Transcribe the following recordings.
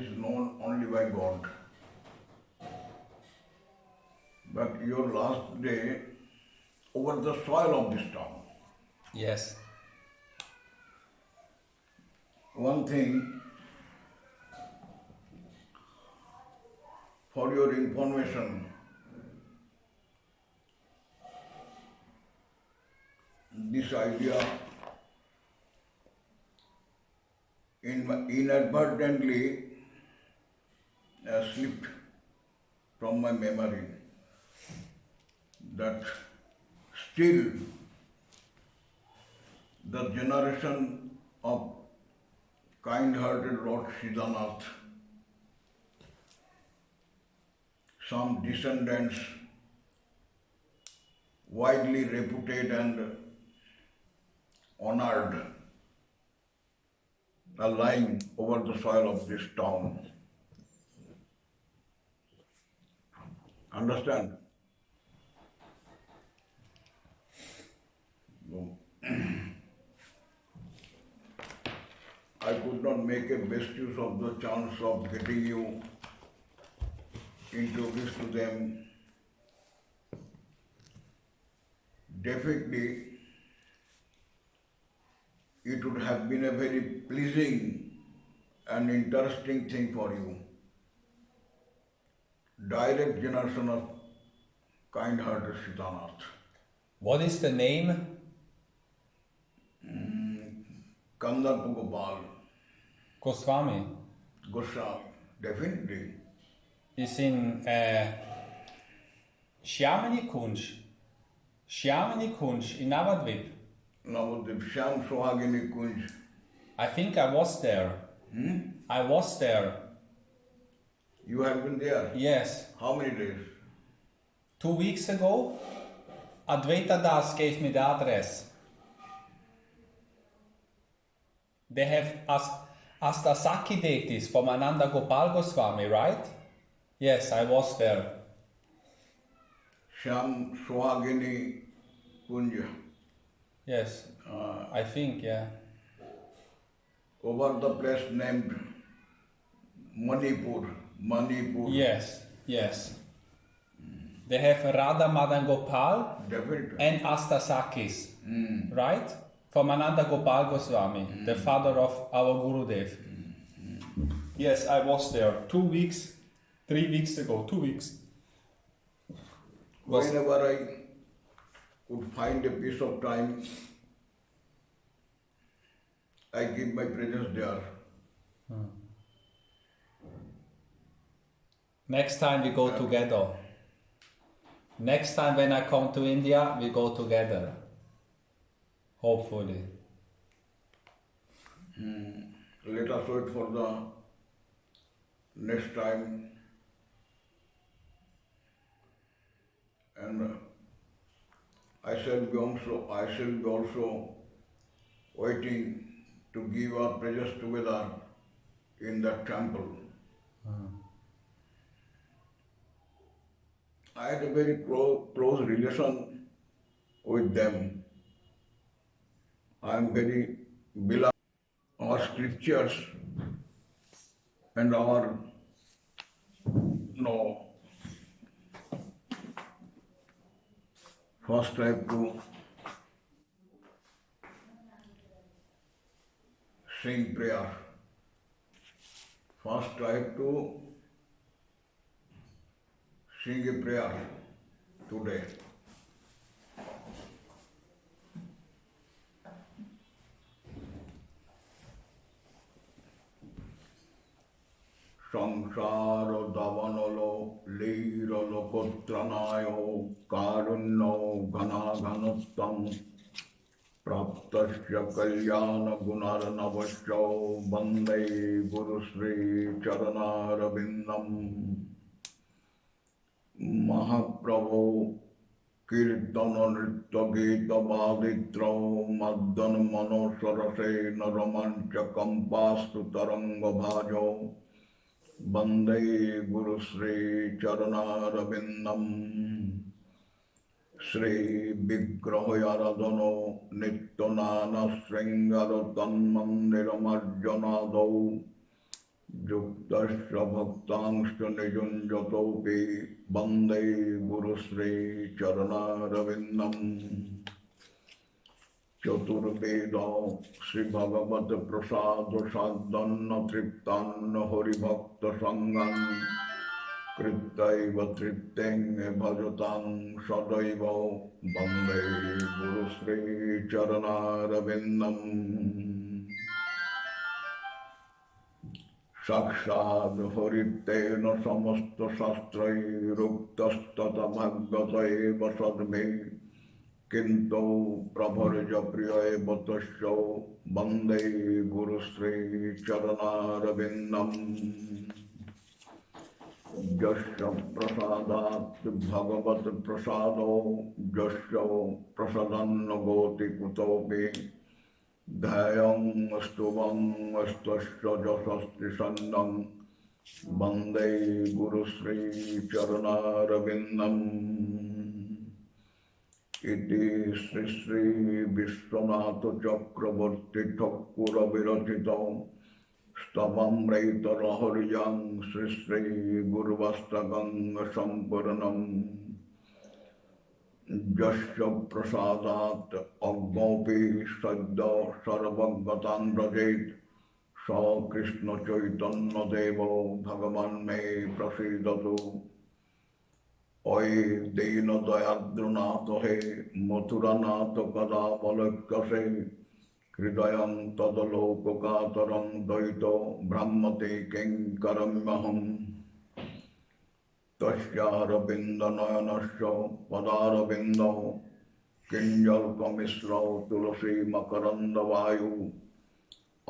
is known only by God. But your last day over the soil of this town. Yes. One thing for your information, this idea inadvertently slipped from my memory that still the generation of kind-hearted Lord Siddhanath, some descendants widely reputed and honored, are lying over the soil of this town. Understand? No. I could not make a best use of the chance of getting you introduced to them. Definitely, it would have been a very pleasing and interesting thing for you. Direct generation of kind-hearted Siddhanath. What is the name? Kandarpa Gopal Goswami. Goswami, definitely. Is in Shyamani Kunj in Navadvip. Navadvip, Shyam Sohagini Kunj. I think I was there. I was there. You have been there? Yes. How many days? 2 weeks ago, Advaita Das gave me the address. They have Astasaki deities from Ananda Gopal Goswami, right? Yes, I was there. Shyam Sohagini Kunj. Yes, I think, yeah. Over the place named Manipur. Yes, yes. They have Radha Madan Gopal Definitely. and Astasakis, right? From Ananda Gopal Goswami, the father of our Gurudev. Yes, I was there 2 weeks, 3 weeks ago, 2 weeks. Whenever I could find a piece of time, I give my presence there. Next time we go together. Next time when I come to India, we go together. Hopefully. Let us wait for the next time. And I shall be also waiting to give our presence together in that temple. I had a very close relation with them. I am very beloved. Our scriptures and our first I have to sing prayer. First I have to sing a prayer today. সংসার দাবানল লীরল কোত্রনায় কারুণ্য ঘনাঘনত্বম প্রাপ্তস্য কল্যাণ গুণার্ণবশ্চ বন্দে গুরুশ্রী চরণারবিন্দম মহাপ্রভু কীর্তন নৃত্য গীত বাদিত্র মদ্দন মনোসরসেন রোমাঞ্চ কম্পাস্তু তরঙ্গ ভাজ বন্দে গুরুশ্রী চরণারবিন্দম শ্রী বিগ্রহ আরাধন নিত্য নানা শৃঙ্গার তন্মন্দির মার্জনাদৌ युक्तश्च भक्तांश्च निजुञ्जतोऽपि वन्दे गुरुश्रीचरणारविन्दम् चतुर्वेद श्रीभगवत्प्रसादसाद्वन्न तृप्तान्न हरिभक्तसङ्गम् कृत्यैव तृप्तिं भजतां सदैव वन्दे गुरुश्रीचरणारविन्दम् साक्षात् हरितेन समस्तशास्त्रैरुक्तस्ततभगवत एव सद्मे किन्तु प्रभर्ज प्रिय एव तस्य वन्दे गुरुश्रीचरणारविन्दम् यस्य प्रसादात् भगवत्प्रसादो यस्य प्रसादन्न गोति कुतोऽपि ध्यायं स्तुवं स्तस्य यशस्ति सन्नं वन्दे गुरुश्रीचरणारविन्दम् इति श्री श्री विश्वनाथ चक्रवर्ती ठाकुर विरचित स्तवमृतलहर्यं श्री श्री गुरुवस्तकं सम्पूर्णम् यस्य प्रसादात् अज्ञोऽपि सद्य सर्वगतां व्रजेत् स कृष्णचैतन्यदेवो भगवान् मे प्रसीदतु। अयि दीनदयाद्रनाथ हे मथुरानाथ कदावलोक्यसे हृदयं तदलोककातरं द्वैतो भ्रमते किङ्करम्यहम् तस्यारविन्दनयनस्य पदारविन्दौ किञ्जल्कमिश्रौ तुलसीमकरन्दवायु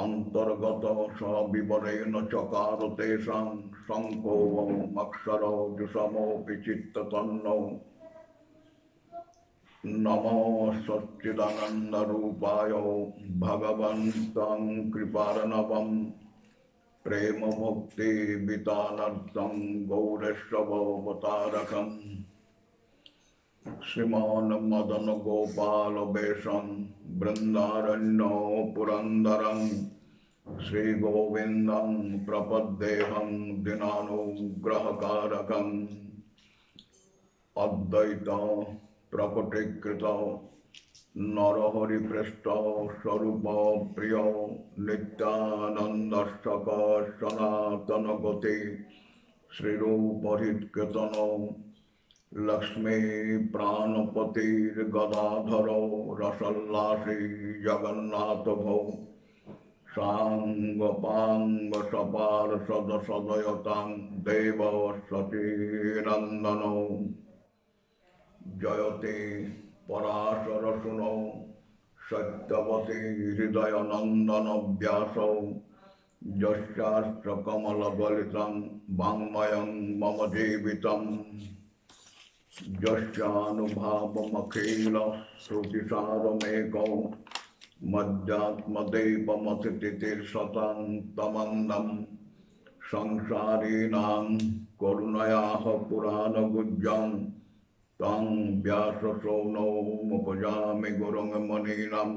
अन्तर्गत स विवरेण चकार तेषां शङ्कोऽक्षरौ जुषमोऽपि चित्ततन्नौ नमो सच्चिदानन्दरूपाय भगवन्तं कृपार्णवम् प्रेम मुक्ति वितानर्थं गौरैष्णवावतारकम् श्रीमान् मदन गोपाल वेशं बृन्दारण्यो पुरन्दरं श्रीगोविन्दं प्रपद्येऽहं दीनानुग्रहकारकम् अद्वैत प्रकटीकृत नरहरिपृष्ठ स्वरूप प्रिय नित्यानंद सनातन गति श्रीरूपहृत्कीर्तन लक्ष्मी प्राणपतिर्गदाधर रसल्लासी जगन्नाथ भौ सांगपांग सपार्षद सदयतां देव सचीनंदनो जयते पराशर सुनो सत्यवती हृदय नंदन व्यासौ यस्यास्त्र कमल गलितं वाङ्मयं मम जीवितम् यस्यानुभावमखिल श्रुतिसारमेकौ मध्यात्मदेवमतिथितिर्शतं तमन्दं संसारिणां करुणयाः पुराणगुज्जं तं व्यासशौनमुपजामि गुरुं मुनीनां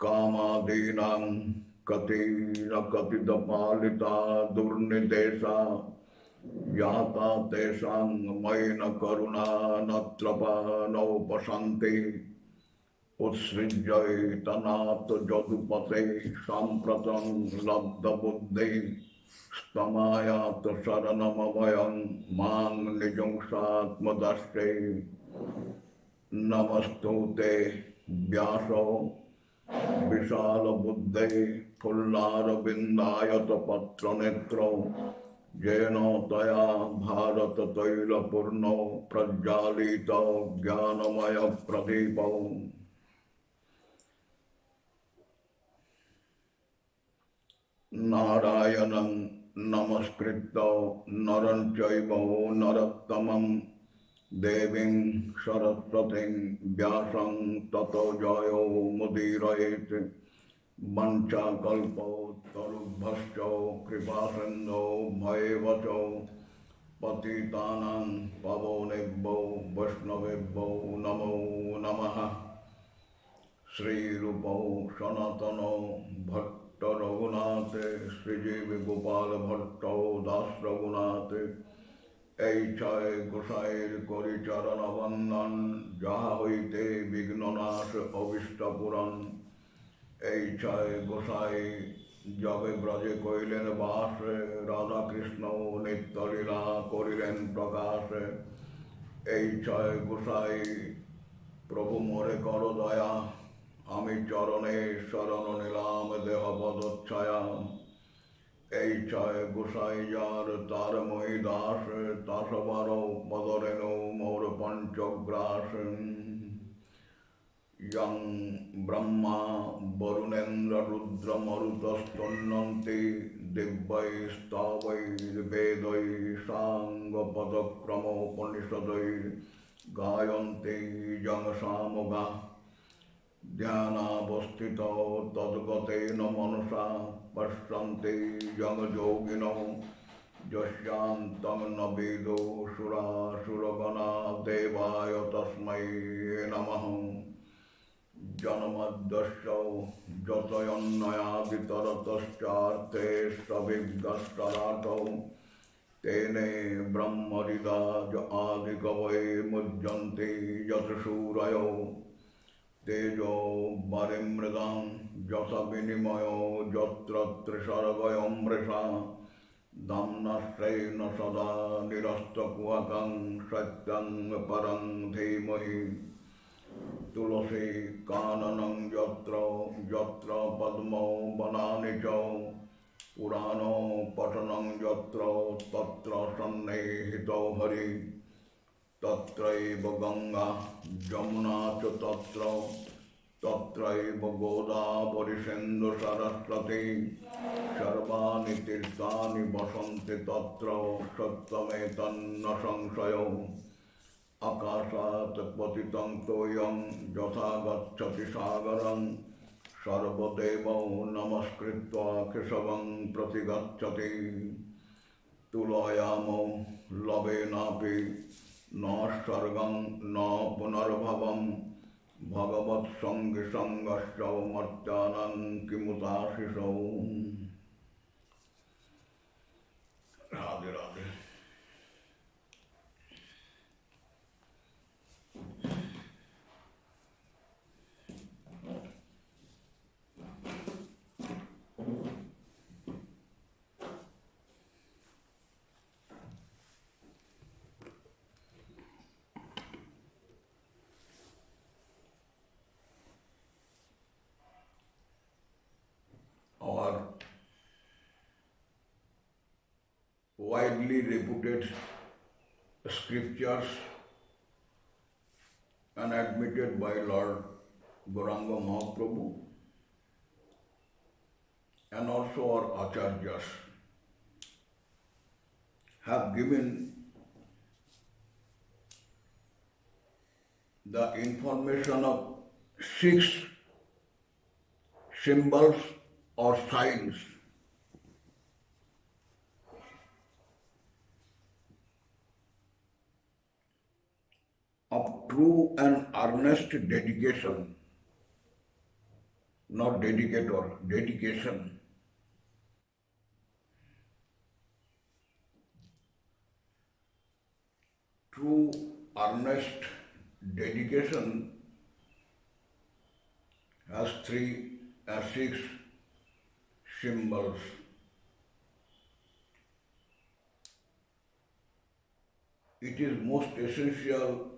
कामादीनां कथितपालिता दुर्निदेशा याता तेषां मयि न करुणा नत्रपानोपशान्ति उत्सृज्यैतनाथ जदुपते साम्प्रतं लब्धबुद्धि स्तमायात शरणमभयं मां निजुंसात्मदर्शे नमस्तुते व्यासो विशालबुद्धे फुल्लारविन्दायत पत्रनेत्रो येन तया भारततैलपूर्णो प्रज्वालितो ज्ञानमय प्रदीपो नारायणं नमस्कृत्य नरं चैव नरोत्तमं देवीं सरस्वतीं व्यासं ततो जयो मुदीरयेत् वञ्चाकल्पतरुभ्यश्च कृपासिन्धो भवेव च पतितानां पावनेभ्यो वैष्णवेभ्यो नमो नमः। श्रीरूपो सनातनो भक्त ভট্ট রঘুনাথে, শ্রীজীব গোপাল ভট্ট দাস রঘুনাথে, এই ছয় গোসাইয়ের করি চরণ বন্দন, যাহা হইতে বিঘ্ননাশ অবিষ্ট পুরন। এই ছয় গোসাই যবে ব্রজে কইলেন বাস, রাধা কৃষ্ণ নিত্য লীলা করিলেন প্রকাশ। এই ছয় গোসাই প্রভু মোরে কর দয়া, আমি চরণে শরণ নিলাম দেহ পদচ্ছায়া। এই ছয় গোসাই যার তার মই দাস, তাসবার পদরেণ মোর পঞ্চগ্রাস। यं ब्रह्मा वरुणेन्द्र रुद्र मरुतस्तुन्नन्ति, दिव्यैस्तवैर्वेदैः साङ्गपदक्रमोपनिषदैः गायन्ति यं सामगाः। ध्यानावस्थितौ तद्गतेन मनसा पश्यन्ति यं योगिनो, यस्यान्तं न वेदो सुरासुरगणा, देवाय तस्मै नमः। जन्मद्यस्य जतयन्नयादितरतश्चार्थेष्वभिज्ञस्तराटौ, तेने ब्रह्महृदाय आदिकवये मुह्यन्ति यत्सूरयो। तेजो वारिमृदां यथा विनिमयो यत्र त्रिसर्गयो मृषा, धाम्नश्रेण सदा निरस्तकुहकं सत्यं परं धीमहि। तुलसी काननं यत्र यत्र पद्मो वनानि च, पुराणो पठनं यत्र तत्र सन्निहितो हरि। तत्रैव गंगा यमुना च तत्र, तत्रैव गोदावरी सिन्धु सरस्वती, सर्वाणि तीर्थानि वसन्ति तत्र, सत्यमेतन्न संशयो। आकाशात् पतितं तोयं यथा गच्छति सागरं, सर्वदेवौ नमस्कृत्वा केशवं प्रतिगच्छति। तुलयामो लवेनापि न स्वर्गं न पुनर्भवं, भगवत्सङ्गसङ्गस्य मर्त्यानां किमुताशिषौ। Radhe Radhe. Our widely reputed scriptures and admitted by Lord Gauranga Mahaprabhu and also our acharyas have given the information of 6 symbols or signs of true and earnest dedication, not dedicator, dedication. True earnest dedication has 6 symbols. It is most essential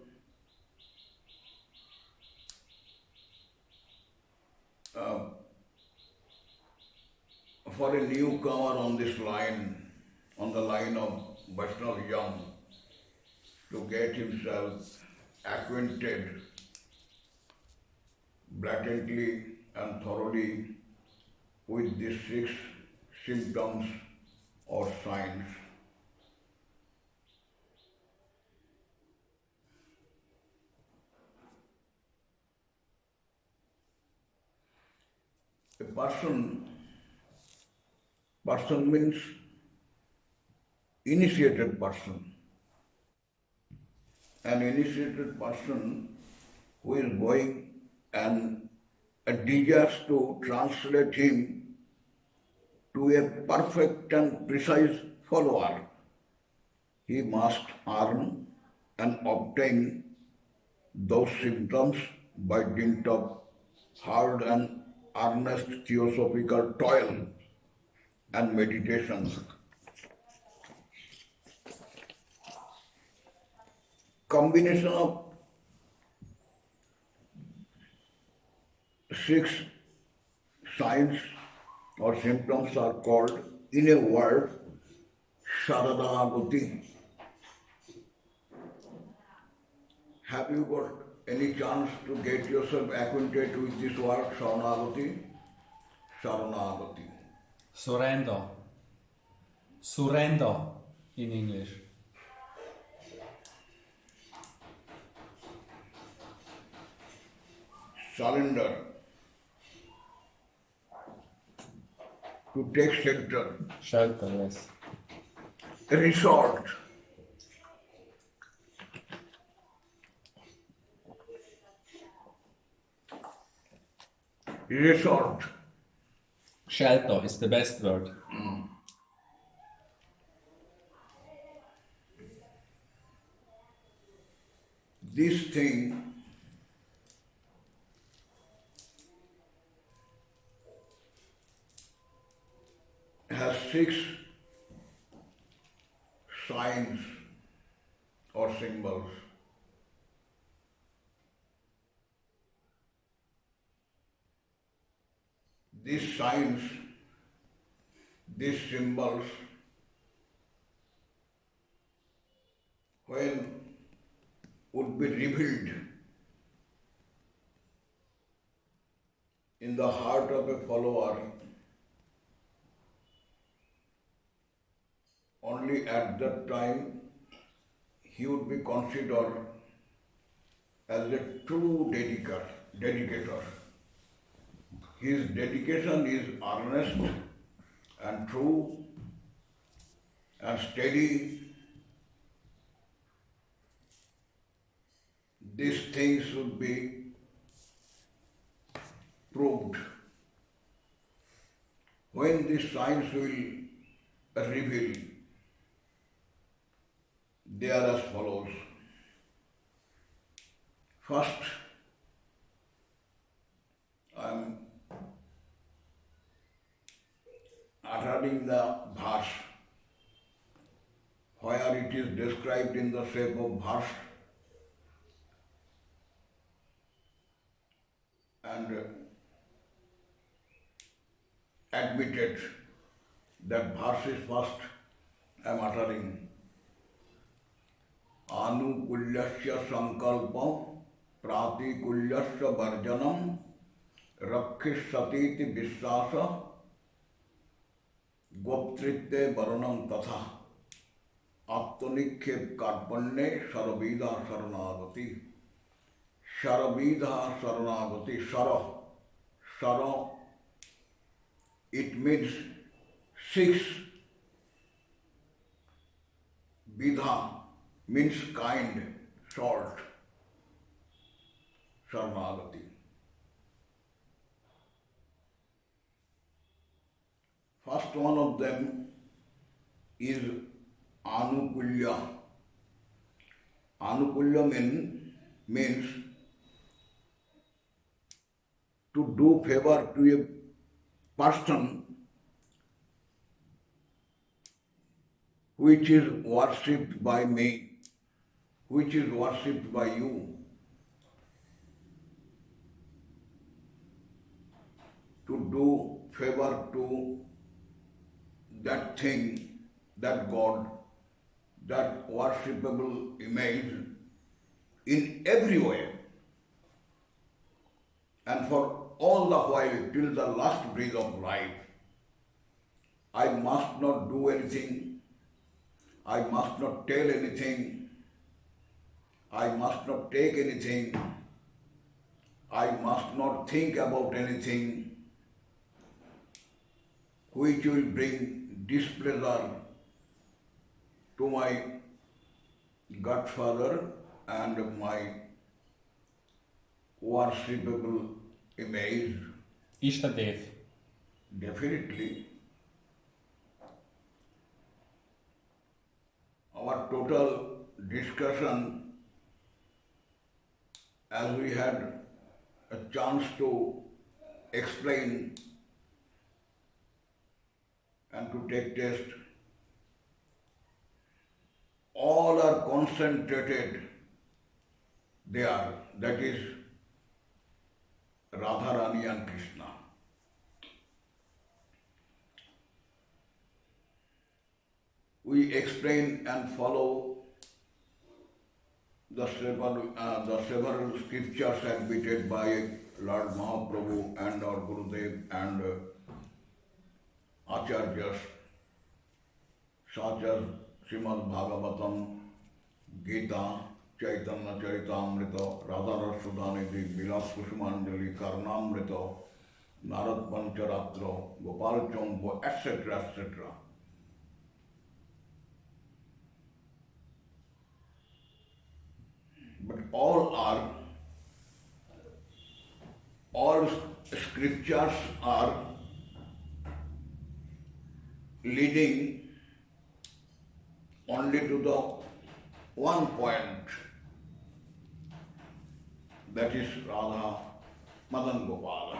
for a newcomer on this line, on the line of Vaishnava Young, to get himself acquainted blatantly and thoroughly with these 6 symptoms or signs. A person means initiated person. An initiated person who is going and desires to translate him to a perfect and precise follower, he must earn and obtain those symptoms by dint of hard and earnest theosophical toil and meditation. Combination of six signs or symptoms are called, in a word, Sharanagati. Have you got any chance to get yourself acquainted with this word, Sharanagati? Sharanagati. Surrender. Surrender in English. Surrender. To take shelter. Shelter, yes. Resort. Resort. Shelter is the best word. This thing has six signs or symbols. These signs, these symbols, when would be revealed in the heart of a follower, only at that time he would be considered as a true dedicator. His dedication is earnest and true and steady. These things should be proved. When these signs will reveal, they are as follows. First, I am uttering the verse where it is described in the shape of verse and admitted that verse is first I am uttering. Anukulyasya sankalpam pratikulyasya varjanam rakhisatiti vishwasa goptritte varanam tatha aptonikhep karpanye sarabidha saranagati. Sarabidha saranagati. Sara, it means six. Vidha means kind, salt. Saranagati. First one of them is Anukulya. Anukulya means to do favor to a person which is worshipped by me, which is worshipped by you. To do favor to that thing, that God, that worshipable image in every way. And for all the while, till the last breath of life, I must not do anything, I must not tell anything, I must not take anything, I must not think about anything which will bring displeasure to my Godfather and my worshipable image. Ishtadev. Definitely, our total discussion, as we had a chance to explain and to take test, all are concentrated there, that is Radharani and Krishna. We explain and follow the several scriptures admitted by Lord Mahaprabhu and our Gurudev and Acharyas, such as Srimad Bhagavatam, Gita, Chaitanya Charitamrita, Radha Sudhanidhi, Vilas Kusumanjali, Karnamrita, Narad Pancharatra, Gopal Chombo, etc., etc. But all scriptures are leading only to the one point, that is Radha Madan Gopala,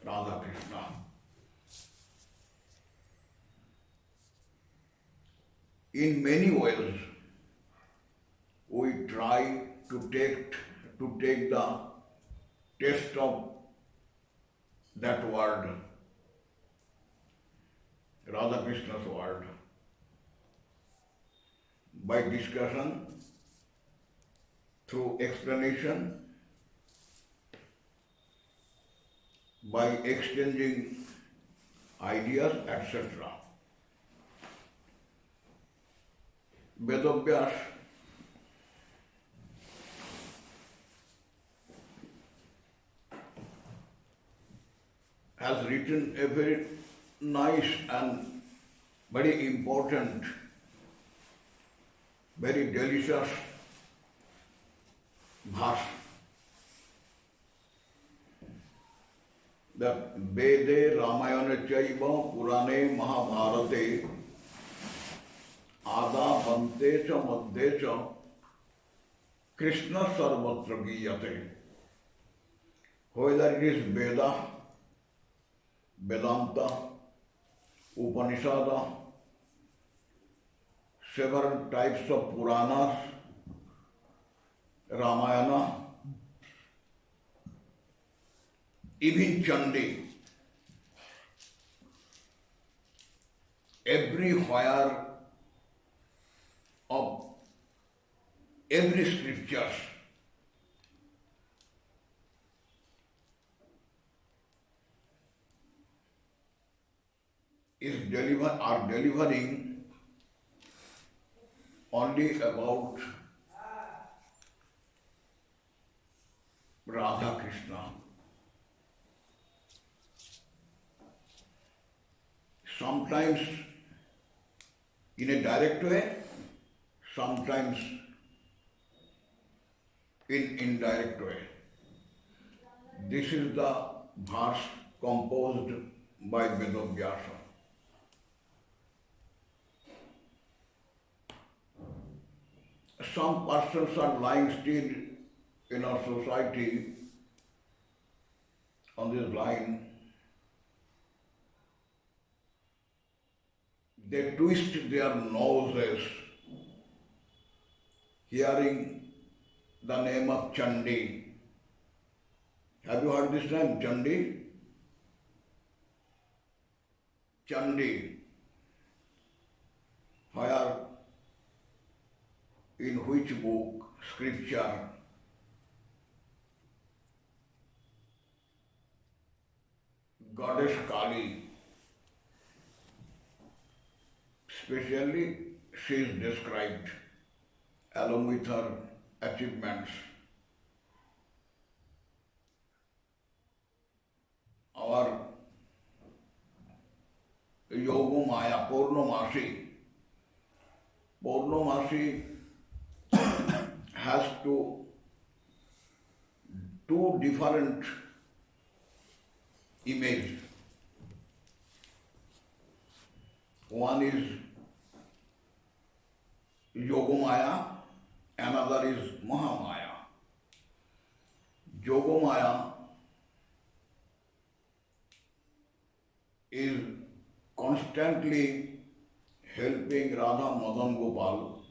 Radha Krishna. In many ways, we try to take the taste of that word, Radha Krishna's word, by discussion, through explanation, by exchanging ideas, etc. Vedabhyas has written a very nice and very important, very delicious verse, that Vede Ramayana Chaiva Purane Mahabharate Ada Bante Cha Madhye Cha Krishna Sarvatra Giyate. Whether it is Veda, Vedanta, Upanishada, several types of Puranas, Ramayana, even Chandi, everywhere of every scripture are delivering only about Radha Krishna. Sometimes in a direct way, sometimes in indirect way. This is the verse composed by Vedavyasa. Some persons are lying still in our society on this line. They twist their noses hearing the name of Chandi. Have you heard this name, Chandi? Chandi. Where, in which book, scripture? Goddess Kali. Especially, she is described along with her achievements. Our Yogumaya, Purnamasi has two different images. One is Yogamaya, another is Mahamaya. Yogamaya is constantly helping Radha Madan Gopal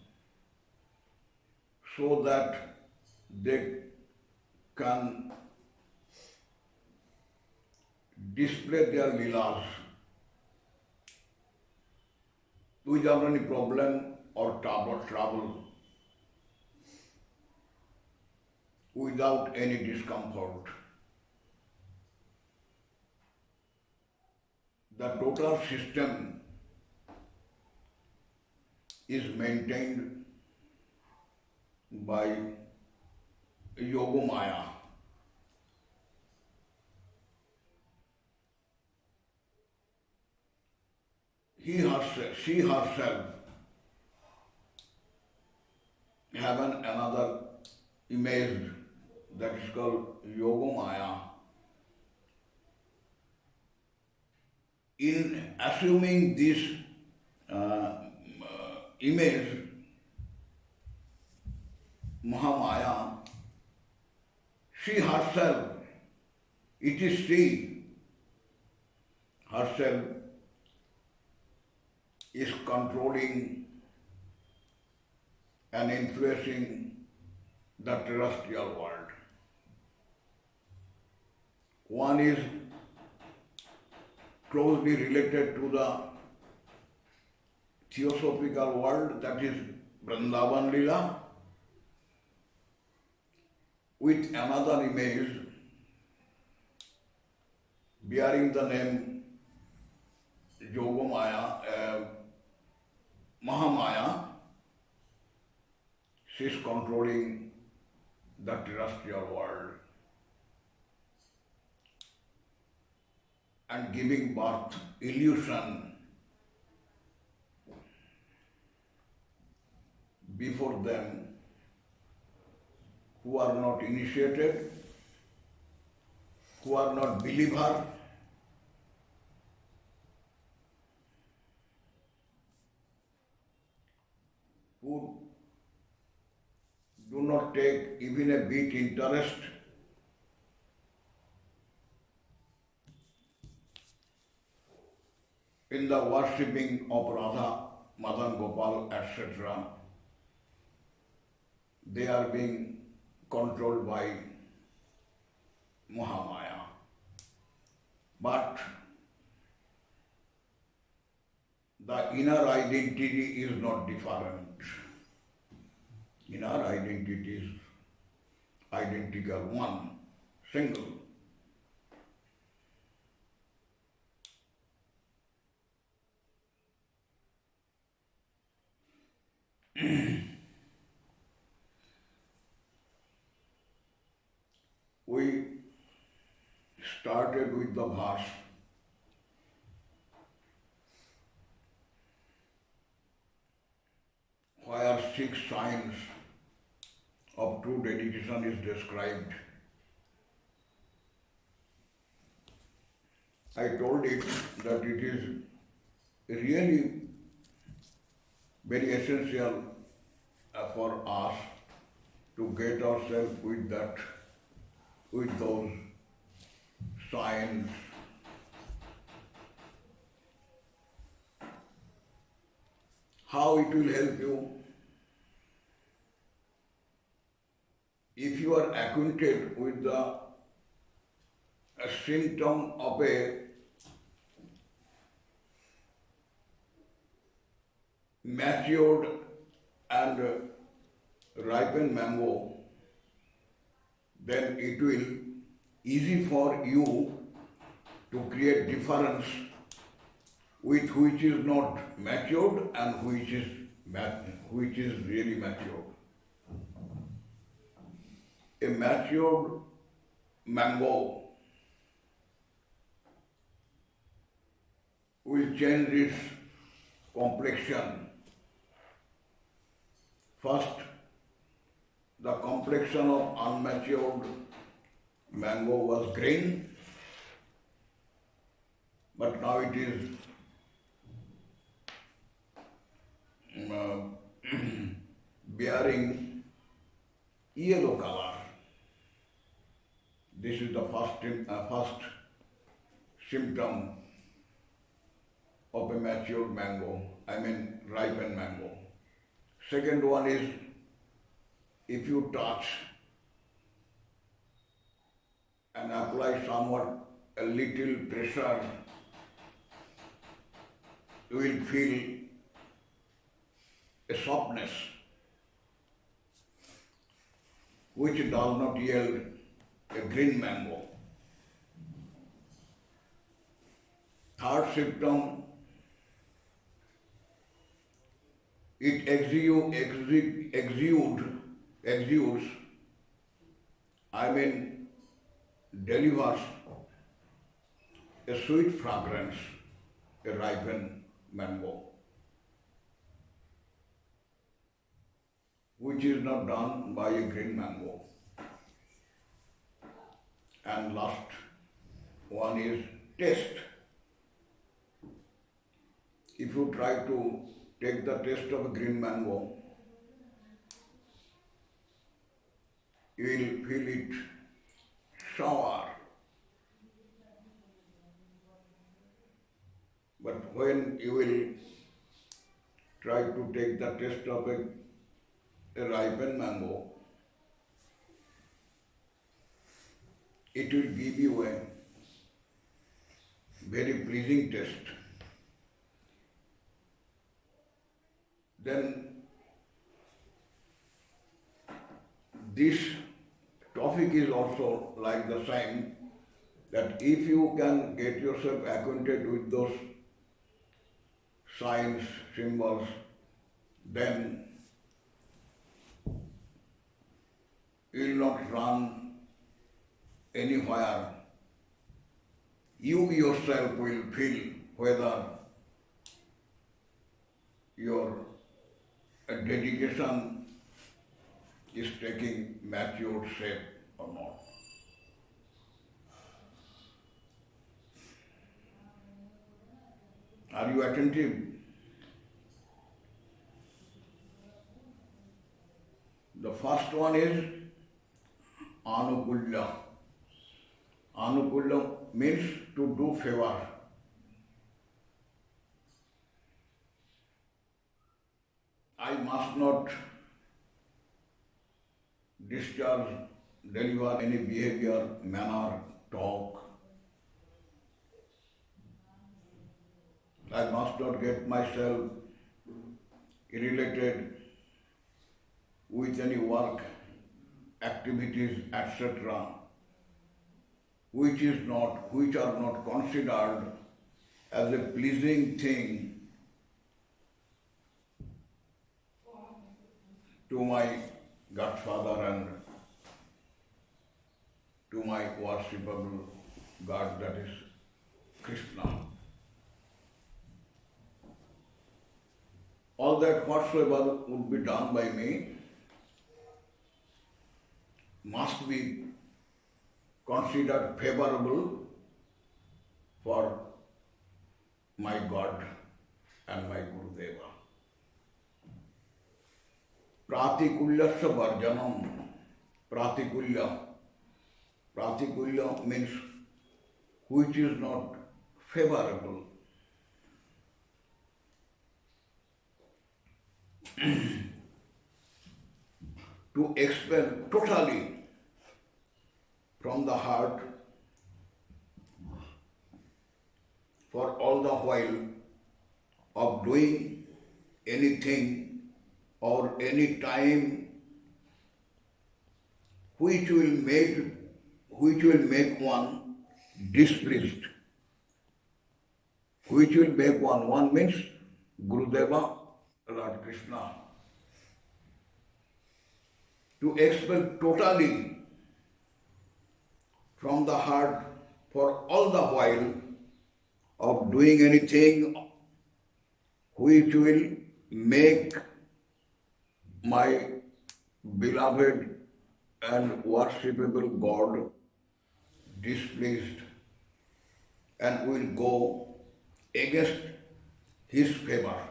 so that they can display their leelas without any problem or trouble, without any discomfort. The total system is maintained by Yogamaya. She herself have another image that is called Yogamaya. In assuming this image, Mahamaya, she herself, it is she herself is controlling and influencing the terrestrial world. One is closely related to the theosophical world, that is Vrindavan Lila, with another image bearing the name Yogamaya, Mahamaya. She is controlling the terrestrial world and giving birth illusion before them who are not initiated, who are not believer, who do not take even a bit interest in the worshipping of Radha, Madan Gopal, etc. They are being controlled by Mahamaya. But the inner identity is not different. Inner identity is identical, one, single. We started with the verse where 6 signs of true dedication is described. I told it that it is really very essential for us to get ourselves with those signs. How it will help you? If you are acquainted with a symptom of a matured and ripened mango, then it will easy for you to create difference with which is not matured and which is really matured. A matured mango will change its complexion. First, the complexion of unmatured mango was green, but now it is bearing yellow color. This is the first symptom of a matured mango, ripened mango. Second one is, if you touch and apply somewhat a little pressure, you will feel a softness which does not yield a green mango. Third symptom, it exudes, delivers a sweet fragrance, a ripened mango, which is not done by a green mango. And last one is taste. If you try to take the taste of a green mango, you will feel it sour. But when you will try to take the taste of a ripened mango, it will give you a very pleasing taste. Then this topic is also like the same, that if you can get yourself acquainted with those signs, symbols, then you will not run anywhere. You yourself will feel whether your dedication is taking matured shape or not. Are you attentive? The first one is anukulya. Anukulya means to do favor. I must not discharge, deliver any behavior, manner, talk. I must not get myself related with any work, activities, etc., which are not considered as a pleasing thing to my Godfather and to my worshipable God, that is Krishna. All that whatsoever would be done by me must be considered favorable for my God and my Gurudeva. Pratikulyasya varjanam. Pratikulya means which is not favorable. To expel totally from the heart for all the while of doing anything or any time which will make one displeased. Which will make one means Gurudeva, Lord Krishna. To expel totally from the heart for all the while of doing anything which will make my beloved and worshipable God displeased and will go against his favor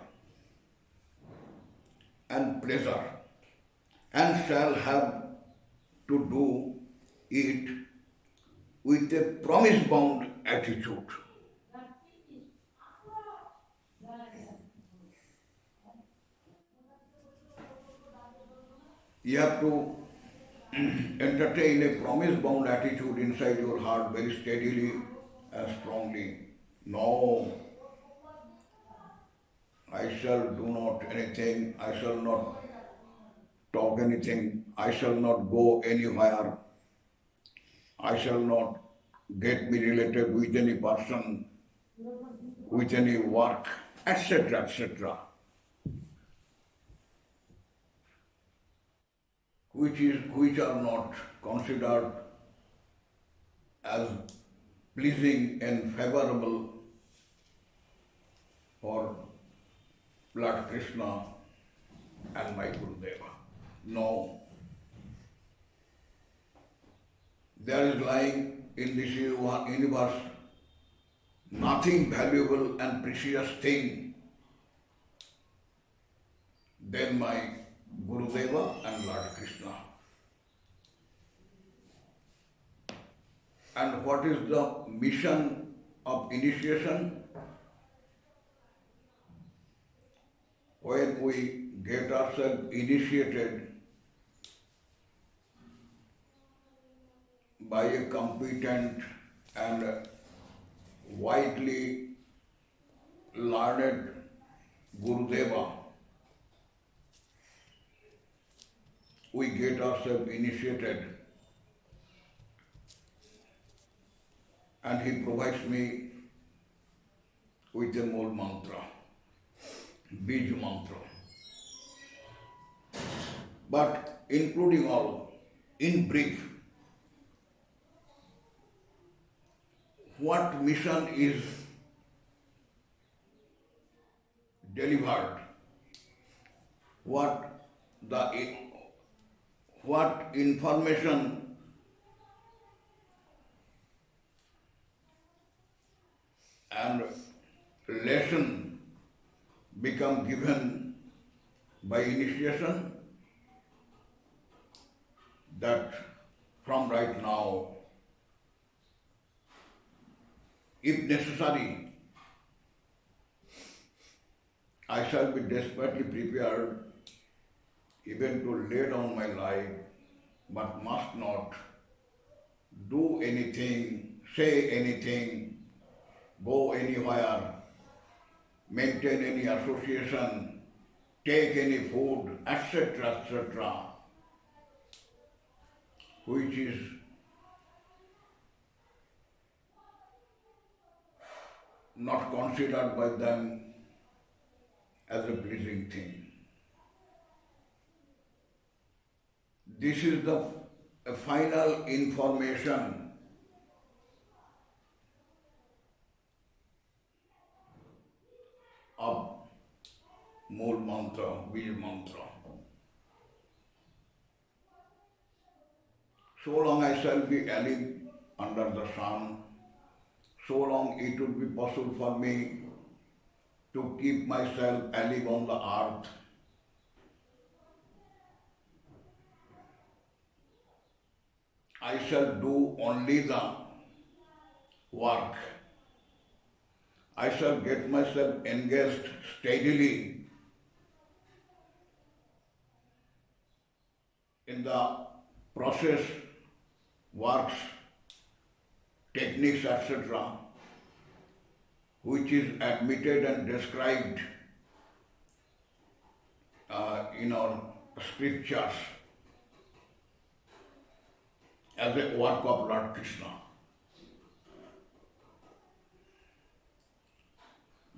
and pleasure. and shall have to do it with a promise-bound attitude. You have to entertain a promise-bound attitude inside your heart very steadily and strongly. No, I shall do not anything, I shall not talk anything, I shall not go anywhere, I shall not get me related with any person, with any work, etc., etc., which are not considered as pleasing and favorable for Lord Krishna and my Gurudeva. No. There is lying in this universe nothing valuable and precious thing than my Gurudeva and Lord Krishna. And what is the mission of initiation? When we get ourselves initiated by a competent and widely learned Gurudeva, we get ourselves initiated and he provides me with a Mool mantra, Bij mantra. But including all, in brief, what mission is delivered, what information and lesson become given by initiation, that from right now, if necessary, I shall be desperately prepared even to lay down my life, but must not do anything, say anything, go anywhere, maintain any association, take any food, etc., etc., which is not considered by them as a pleasing thing. This is the final information of Mool mantra, Bij mantra. So long I shall be alive under the sun, so long it would be possible for me to keep myself alive on the earth. I shall do only the work. I shall get myself engaged steadily in the process, works, techniques, etc., which is admitted and described in our scriptures as a work of Lord Krishna.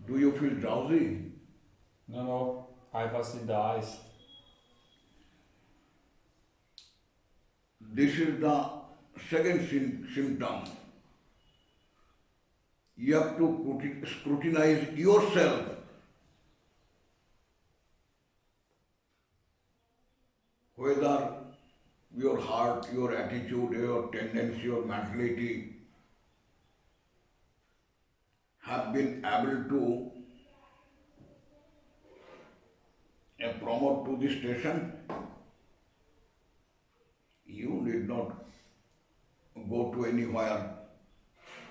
Do you feel drowsy? No, I was in the eyes. This is the second symptom. You have to scrutinize yourself. Whether your heart, your attitude, your tendency, your mentality have been able to promote to this station, did not go to anywhere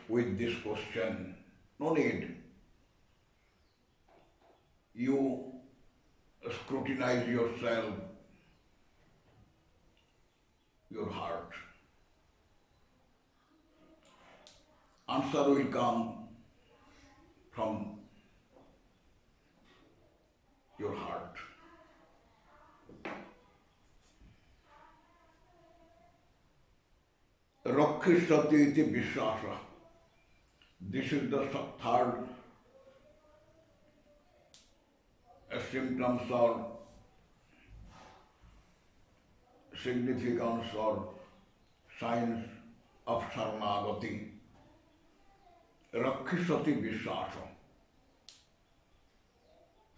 with this question. No need. You scrutinize yourself, your heart. Answer will come from your heart. Rakhisati iti vishwasa. This is the third symptoms or significance or signs of Saranagati. Rakhisati vishwasa.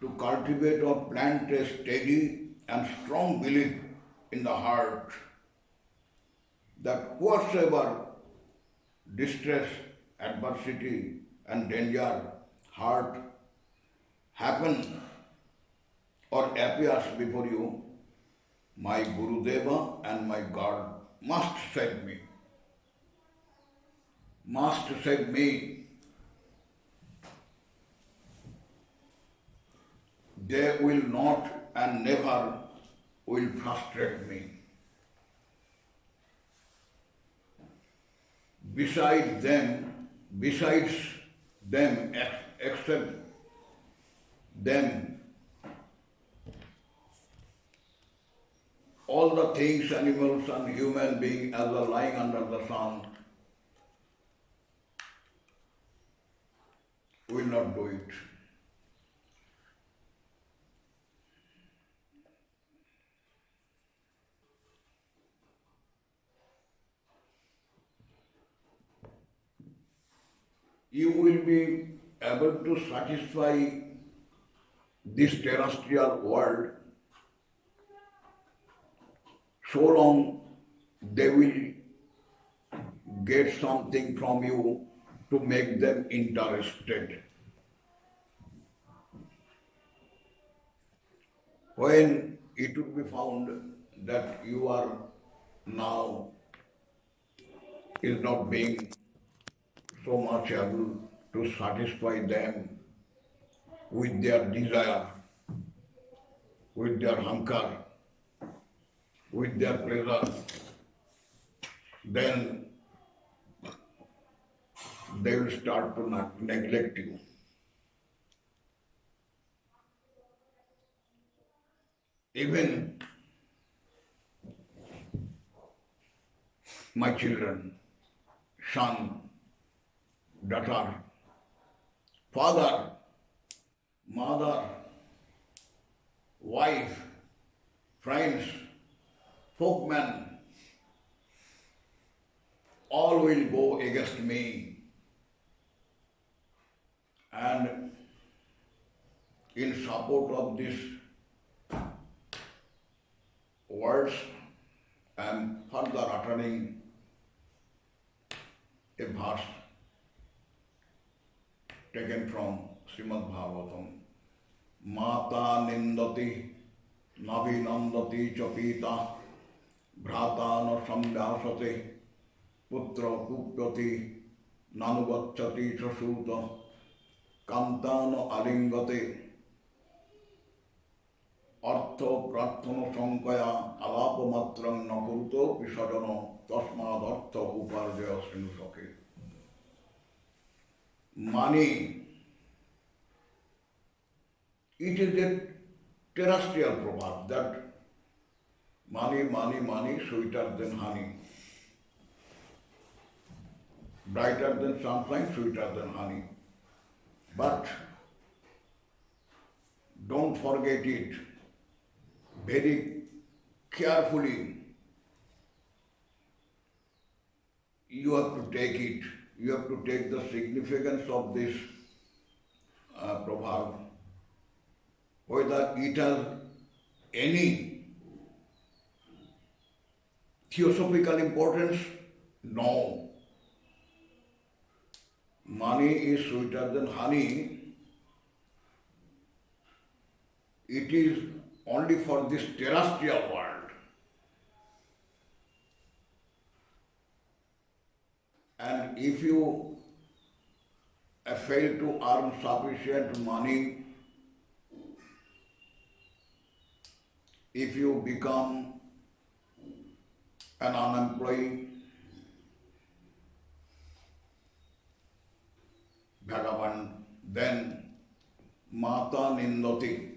To cultivate or plant a steady and strong belief in the heart that whatsoever distress, adversity and danger, hurt, happen or appears before you, my Gurudeva and my God must save me. Must save me. They will not and never will frustrate me. Besides them, except them, all the things, animals and human beings as are lying under the sun will not do it. You will be able to satisfy this terrestrial world so long they will get something from you to make them interested. When it will be found that you are now is not being so much able to satisfy them with their desire, with their hunger, with their pleasure, then they will start to neglect you. Even my children, son, daughter, father, mother, wife, friends, folkmen, all will go against me. And in support of these words, I am further uttering a verse taken from Srimad Bhagavatam. Mata nindati navinandati chapita bhrata na samvyasate putra kupyati nanuvacchati sasuta kantano alingate artho prarthana sankaya alapamatram nakuruto pisadano tasmad artha uparjaya sinusake. Money, it is a terrestrial proverb that money, money, money, sweeter than honey. Brighter than sunshine, sweeter than honey. But don't forget it very carefully. You have to take it. You have to take the significance of this proverb. Whether it has any theosophical importance? No. Money is sweeter than honey. It is only for this terrestrial world. And if you fail to earn sufficient money, if you become an unemployed, Bhagavan, then Mata Nindati.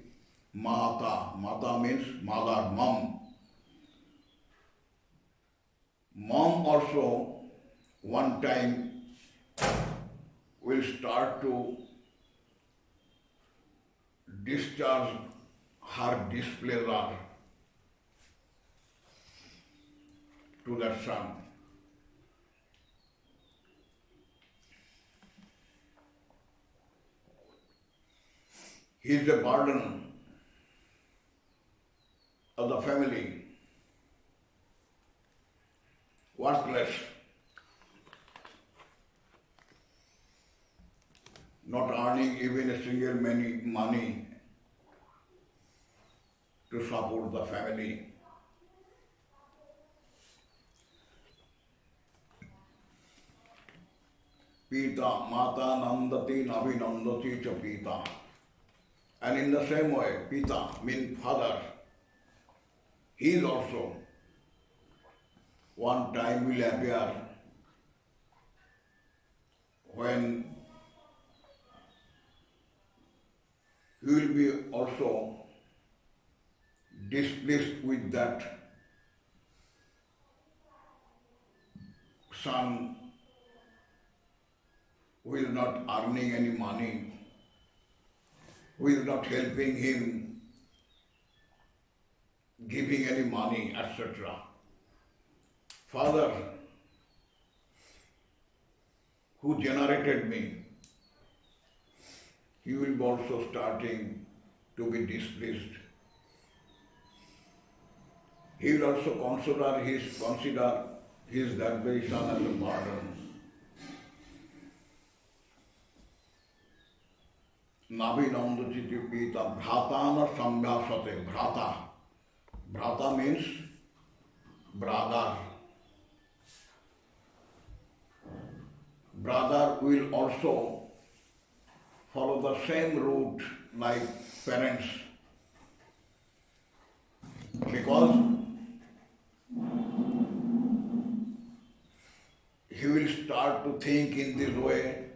Mata means mother, mom. Mom also one time will start to discharge her displeasure to the son. He is a burden of the family, worthless, not earning even a single money to support the family. Pita, Mata Nandati Navinandati cha Pita. And in the same way, Pita means father. He is also one time will appear when he will be also displeased with that son who is not earning any money, who is not helping him, giving any money, etc. Father, who generated me, he will be also starting to be displeased. He will also consider his that very son as a burden. Navinandati Pita Bhratana Sambhyasate. Bhrata means brother. Brother will also follow the same route like parents, because he will start to think in this way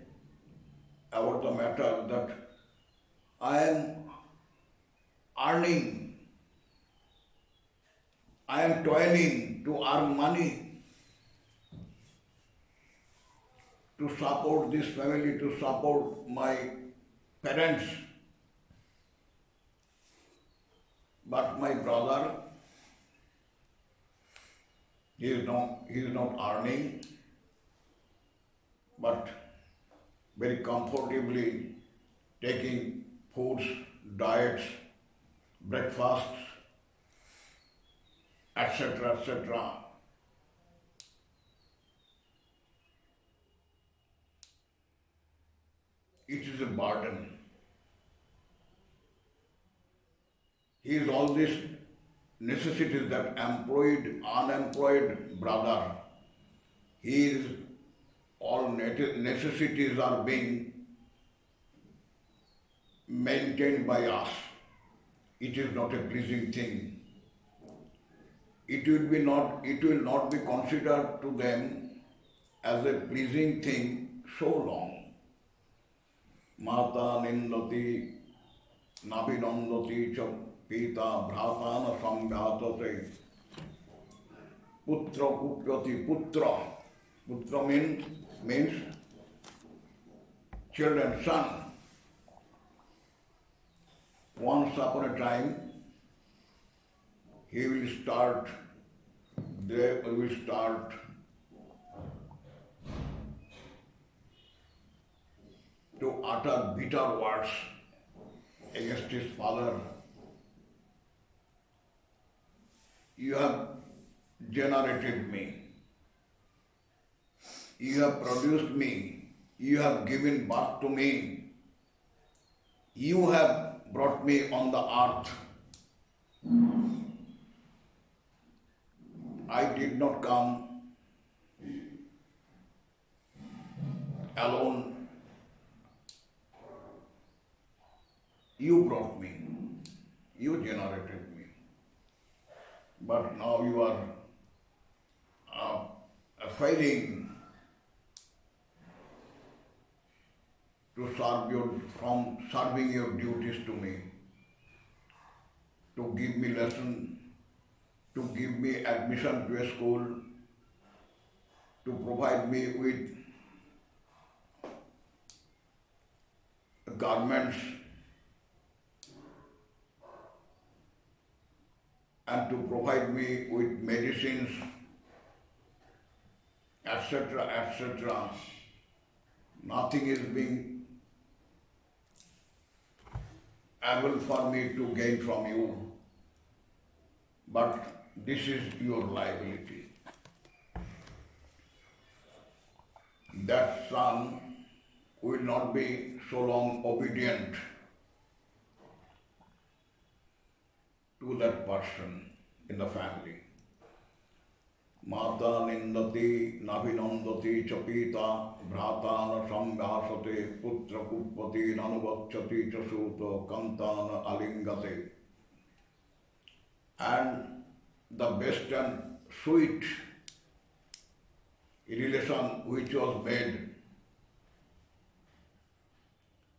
about the matter that I am earning, I am toiling to earn money to support this family, to support my parents. But my brother, he is not earning, but very comfortably taking foods, diets, breakfasts, etc., etc. It is a burden. He is all these necessities that employed, unemployed brother. His all necessities are being maintained by us. It is not a pleasing thing. It will not be considered to them as a pleasing thing so long. Mata nindati navinandati cha pita bhratana sambhyatate. Putra kupyati putra. Putra means children, son. Once upon a time, he will start to utter bitter words against his father. You have generated me. You have produced me. You have given birth to me. You have brought me on the earth. I did not come alone. You brought me, you generated me, but now you are failing to serve from serving your duties to me, to give me lesson, to give me admission to a school, to provide me with garments, and to provide me with medicines, etc., etc. Nothing is being able for me to gain from you, but this is your liability. That son will not be so long obedient to that person in the family. Mata nindati navinandati chapita bhratana samvyasate putra kupati nanuvakchati chasuto kantana alingate. And the best and sweet relation which was made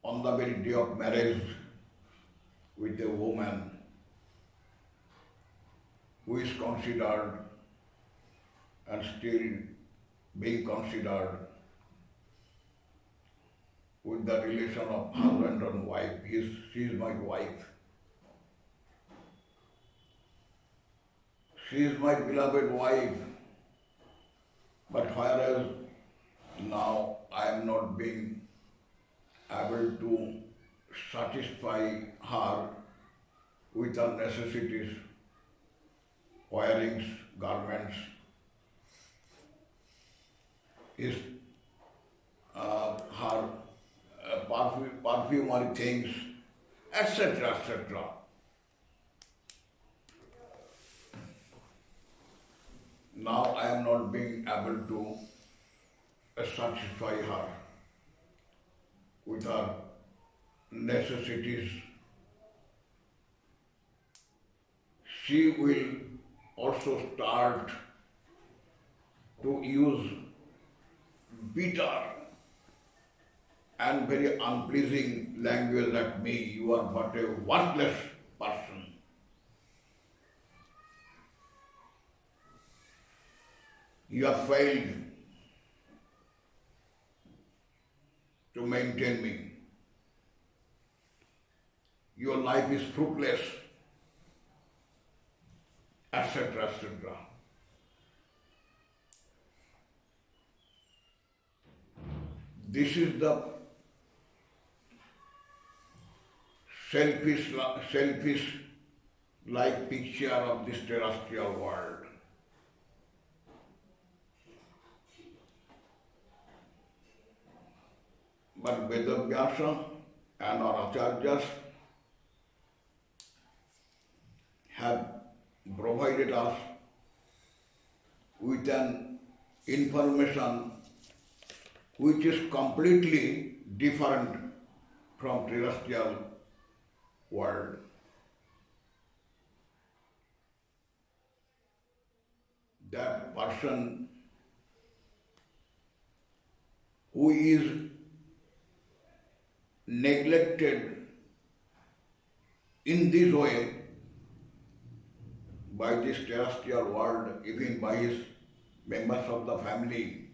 on the very day of marriage with a woman who is considered and still being considered with the relation of husband and wife. She is my wife. She is my beloved wife. But whereas now I am not being able to satisfy her with her necessities, wearings, garments, her perfumery things, etc., etc. Now I am not being able to satisfy her with her necessities. She will also start to use bitter and very unpleasing language at me. You are but a worthless person. You have failed to maintain me. Your life is fruitless, etc., etc. This is the selfish-like picture of this terrestrial world. But Vedavyasa and our acharyas have provided us with an information which is completely different from terrestrial world. That person who is neglected in this way by this terrestrial world, even by his members of the family,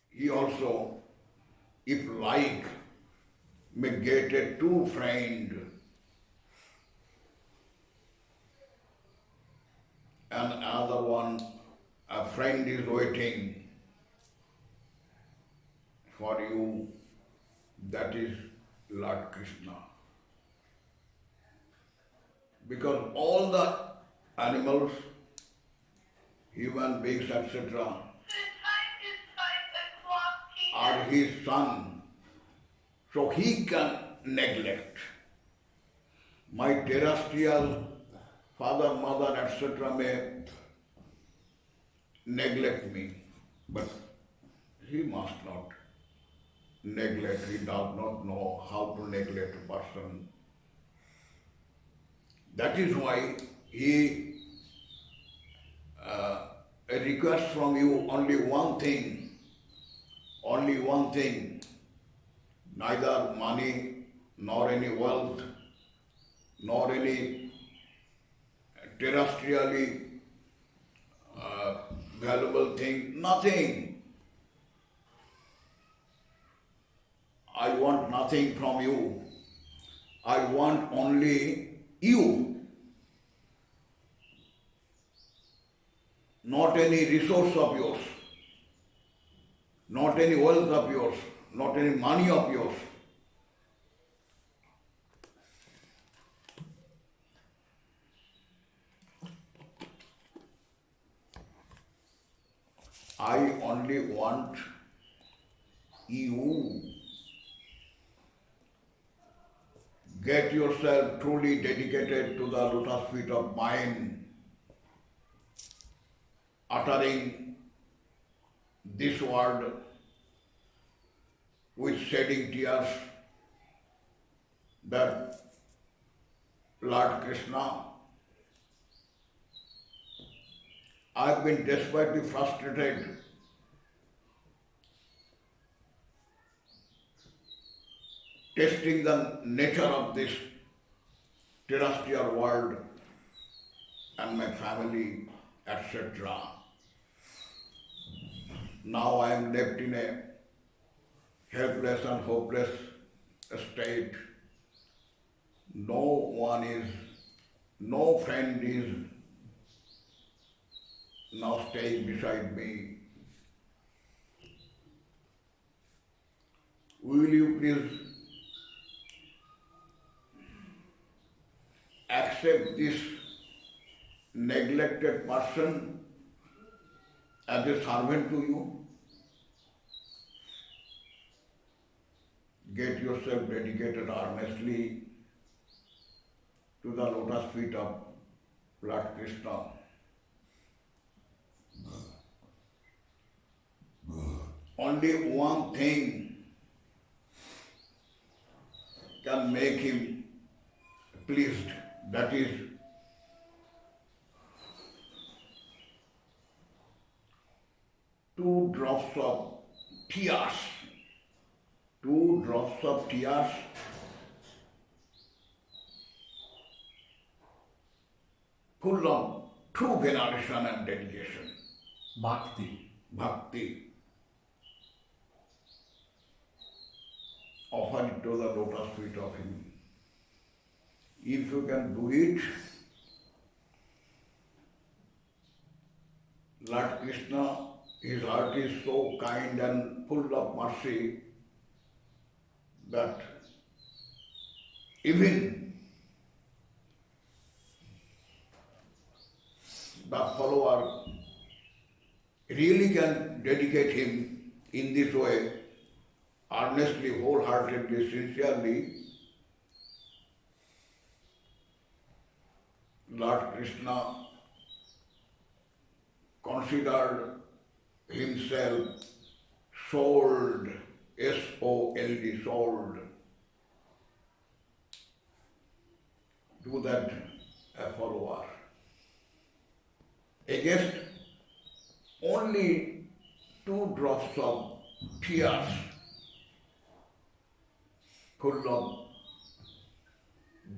he also, if like, may get a true friend and another one, a friend is waiting for you, that is Lord Krishna. Because all the animals, human beings, etc., are his son, so he can neglect. My terrestrial father, mother, etc. may neglect me, but he must not neglect. He does not know how to neglect a person. That is why he requests from you only one thing, neither money, nor any wealth, nor any terrestrially valuable thing, nothing. I want nothing from you. I want only you, not any resource of yours, not any wealth of yours, not any money of yours. I only want you. Get yourself truly dedicated to the lotus feet of mine, uttering this word with shedding tears, that Lord Krishna, I have been desperately frustrated testing the nature of this terrestrial world and my family, etc. Now I am left in a helpless and hopeless state. No friend is now staying beside me. Will you please accept this neglected person as a servant to you? Get yourself dedicated earnestly to the lotus feet of Lord Krishna. Only one thing can make him pleased, that is two drops of tears, full of true veneration and dedication, bhakti, offer it to the lotus feet of him. If you can do it, Lord Krishna, his heart is so kind and full of mercy that even the follower really can dedicate him in this way, earnestly, wholeheartedly, sincerely. Lord Krishna considered himself sold, S-O-L-D, sold, to that follower. Against only two drops of tears full of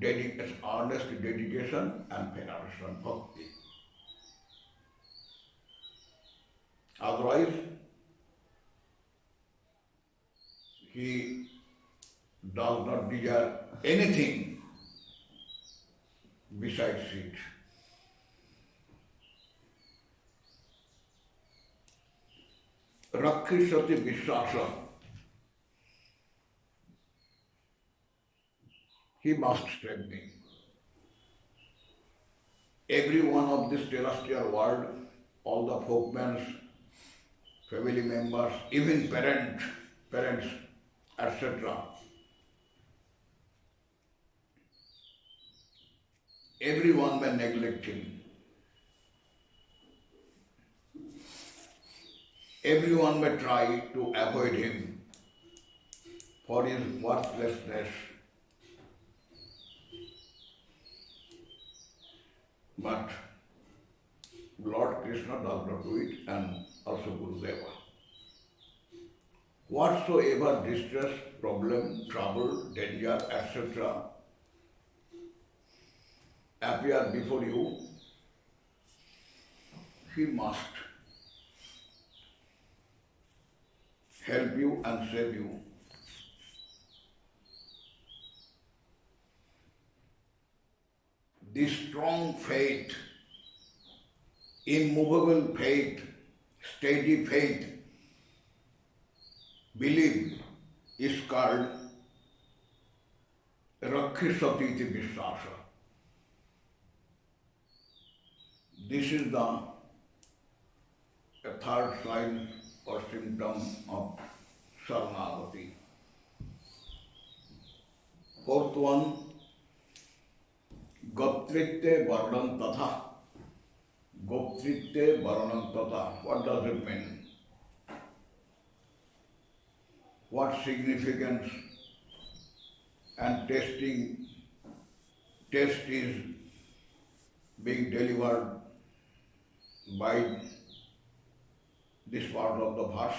earnest dedication and veneration, bhakti. Otherwise, he does not desire anything besides it. Rakhisati Vishwasa. He must save me. Every one of this terrestrial world, all the folkmen, family members, even parents, etc. everyone may neglect him. Everyone may try to avoid him for his worthlessness. But Lord Krishna does not do it, and also Gurudeva. Whatsoever distress, problem, trouble, danger, etc. appear before you, he must help you and save you. This strong faith, immovable faith, steady faith, belief is called Rakhisati iti Vishwasa. This is the third sign or symptom of Saranagati. Fourth one, Goptritte Varnam Tatha. Goptritte Varnam Tatha. What does it mean? What significance and test is being delivered by this part of the verse?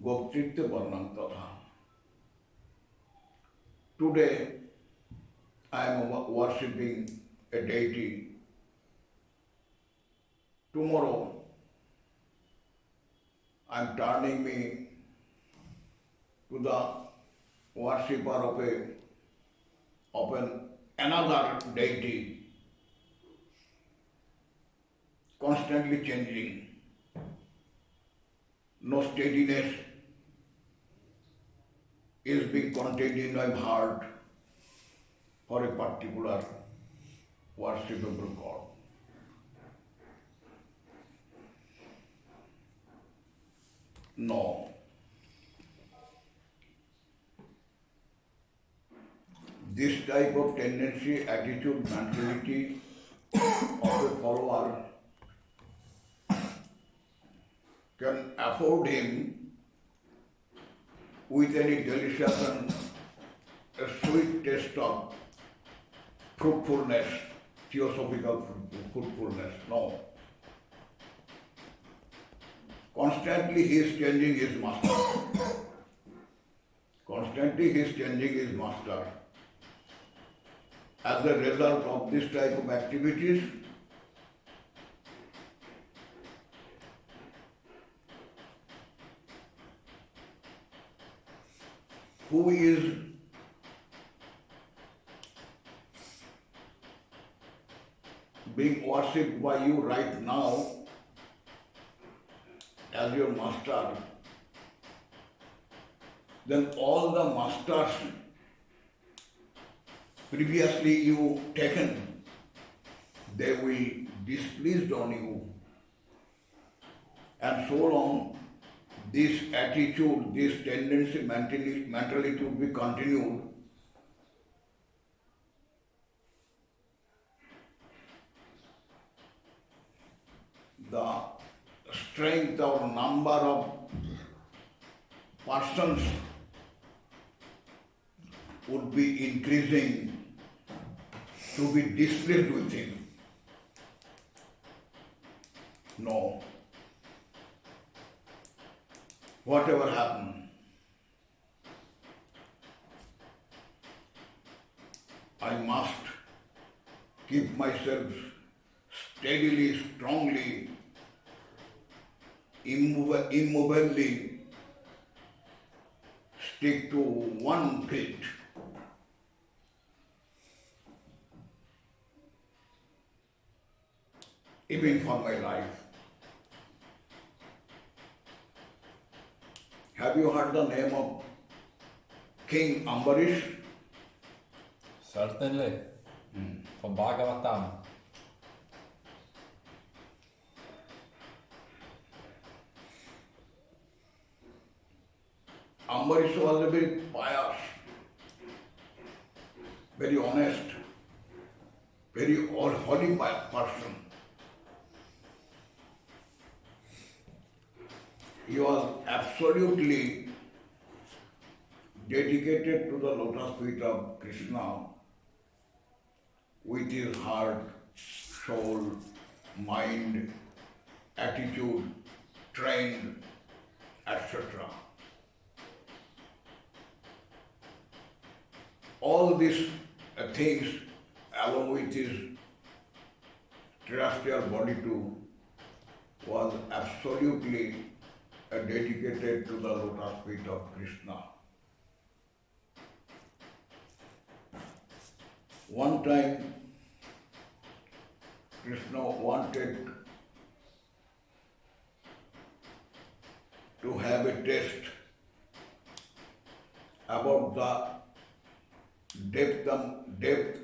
Goptritte Varnam Tatha. Today, I am worshipping a deity. Tomorrow, I am turning me to the worshipper of another deity, constantly changing, no steadiness is being contained in my heart for a particular worshipable God. No. This type of tendency, attitude, mentality of a follower can afford him with any delicious and a sweet taste of fruitfulness, theosophical fruitfulness. No. Constantly he is changing his master. Constantly he is changing his master. As a result of this type of activities, who is being worshipped by you right now as your master, then all the masters previously you taken, they will displeased on you. And so long this attitude, this tendency, mentality will be continued, the strength or number of persons would be increasing to be displeased with him. No. Whatever happened, I must keep myself steadily, strongly, immovably stick to one feet. Even for my life. Have you heard the name of King Ambarish? Certainly. From Bhagavatam. Ambarish was a very pious, very honest, very holy person. He was absolutely dedicated to the lotus feet of Krishna with his heart, soul, mind, attitude, trained, etc. All these things, along with his terrestrial body too, was absolutely dedicated to the lotus feet of Krishna. One time, Krishna wanted to have a test about the depth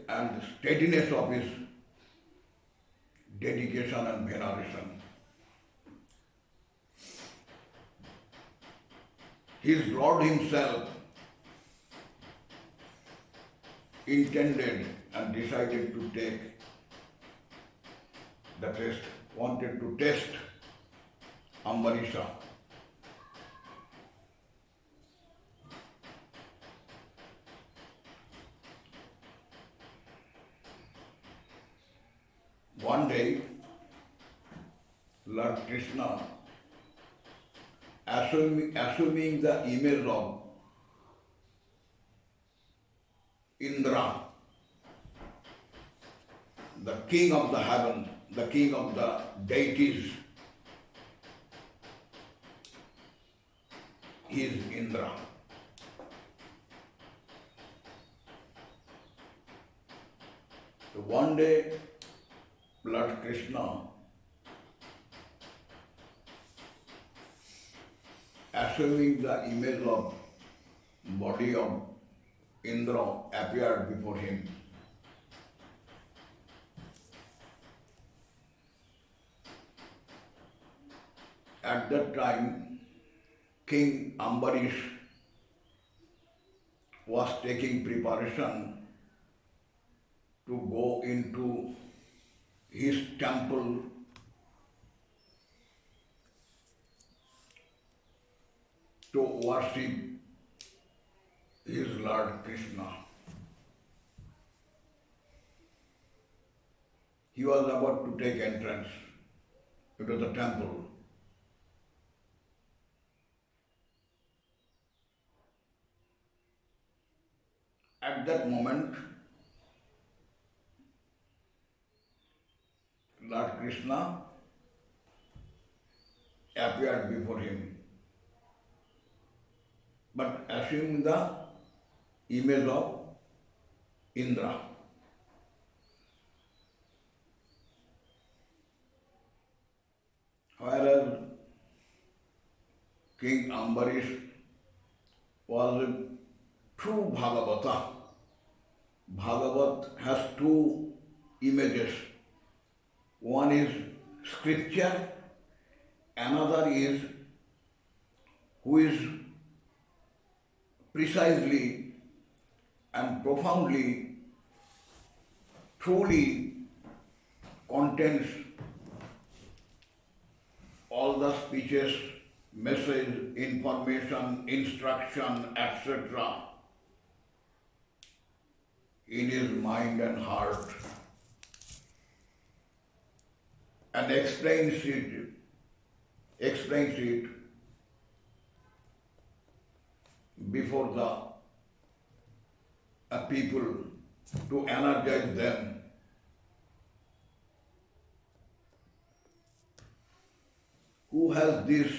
and steadiness of his dedication and veneration. His Lord himself intended and decided to take the test, wanted to test Ambarisha. One day, Lord Krishna, assuming the image of Indra, the king of the heaven, the king of the deities, is Indra. So one day, Lord Krishna, assuming the image of body of Indra, appeared before him. At that time, King Ambarish was taking preparation to go into his temple to worship his Lord Krishna. He was about to take entrance into the temple. At that moment, Lord Krishna appeared before him, but assuming the image of Indra. Whereas King Ambarish was a true Bhagavata. Bhagavat has two images. One is scripture, another is who is precisely and profoundly, truly contains all the speeches, message, information, instruction, etc. in his mind and heart, and explains it before the people to energize them. Who has this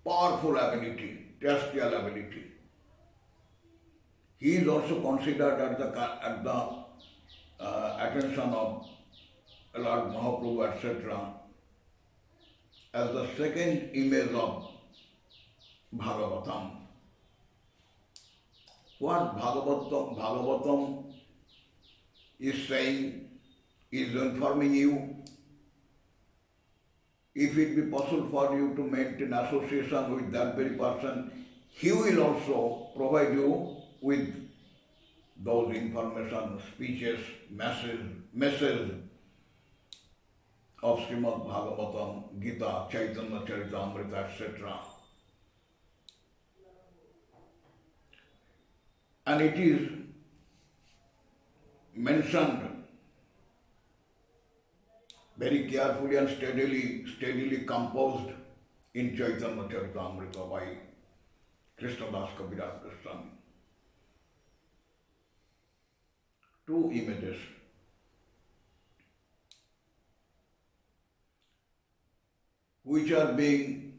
powerful ability, terrestrial ability? He is also considered at the attention of Lord Mahaprabhu, etc., as the second image of Bhagavatam. What Bhagavatam is saying, is informing you. If it be possible for you to maintain association with that very person, he will also provide you with those information, speeches, message of Srimad Bhagavatam, Gita, Chaitanya Charitamrita, etc. And it is mentioned very carefully and steadily composed in Chaitanya Charitamrita by Krishnadas Kaviraj Goswami. Two images. Which are being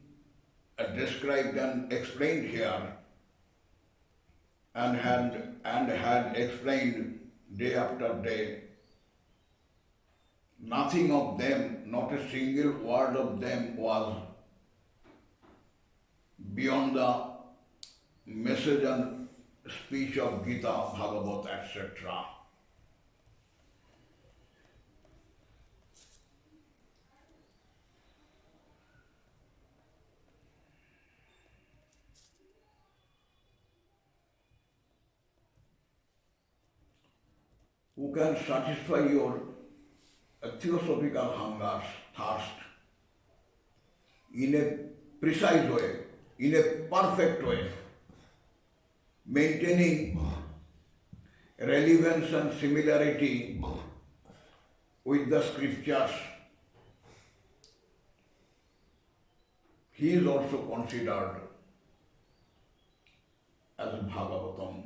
described and explained here and had explained day after day. Nothing of them, not a single word of them was beyond the message and speech of Gita, Bhagavad, etc. Who can satisfy your theosophical hunger, thirst, in a precise way, in a perfect way, maintaining relevance and similarity with the scriptures. He is also considered as Bhagavatam,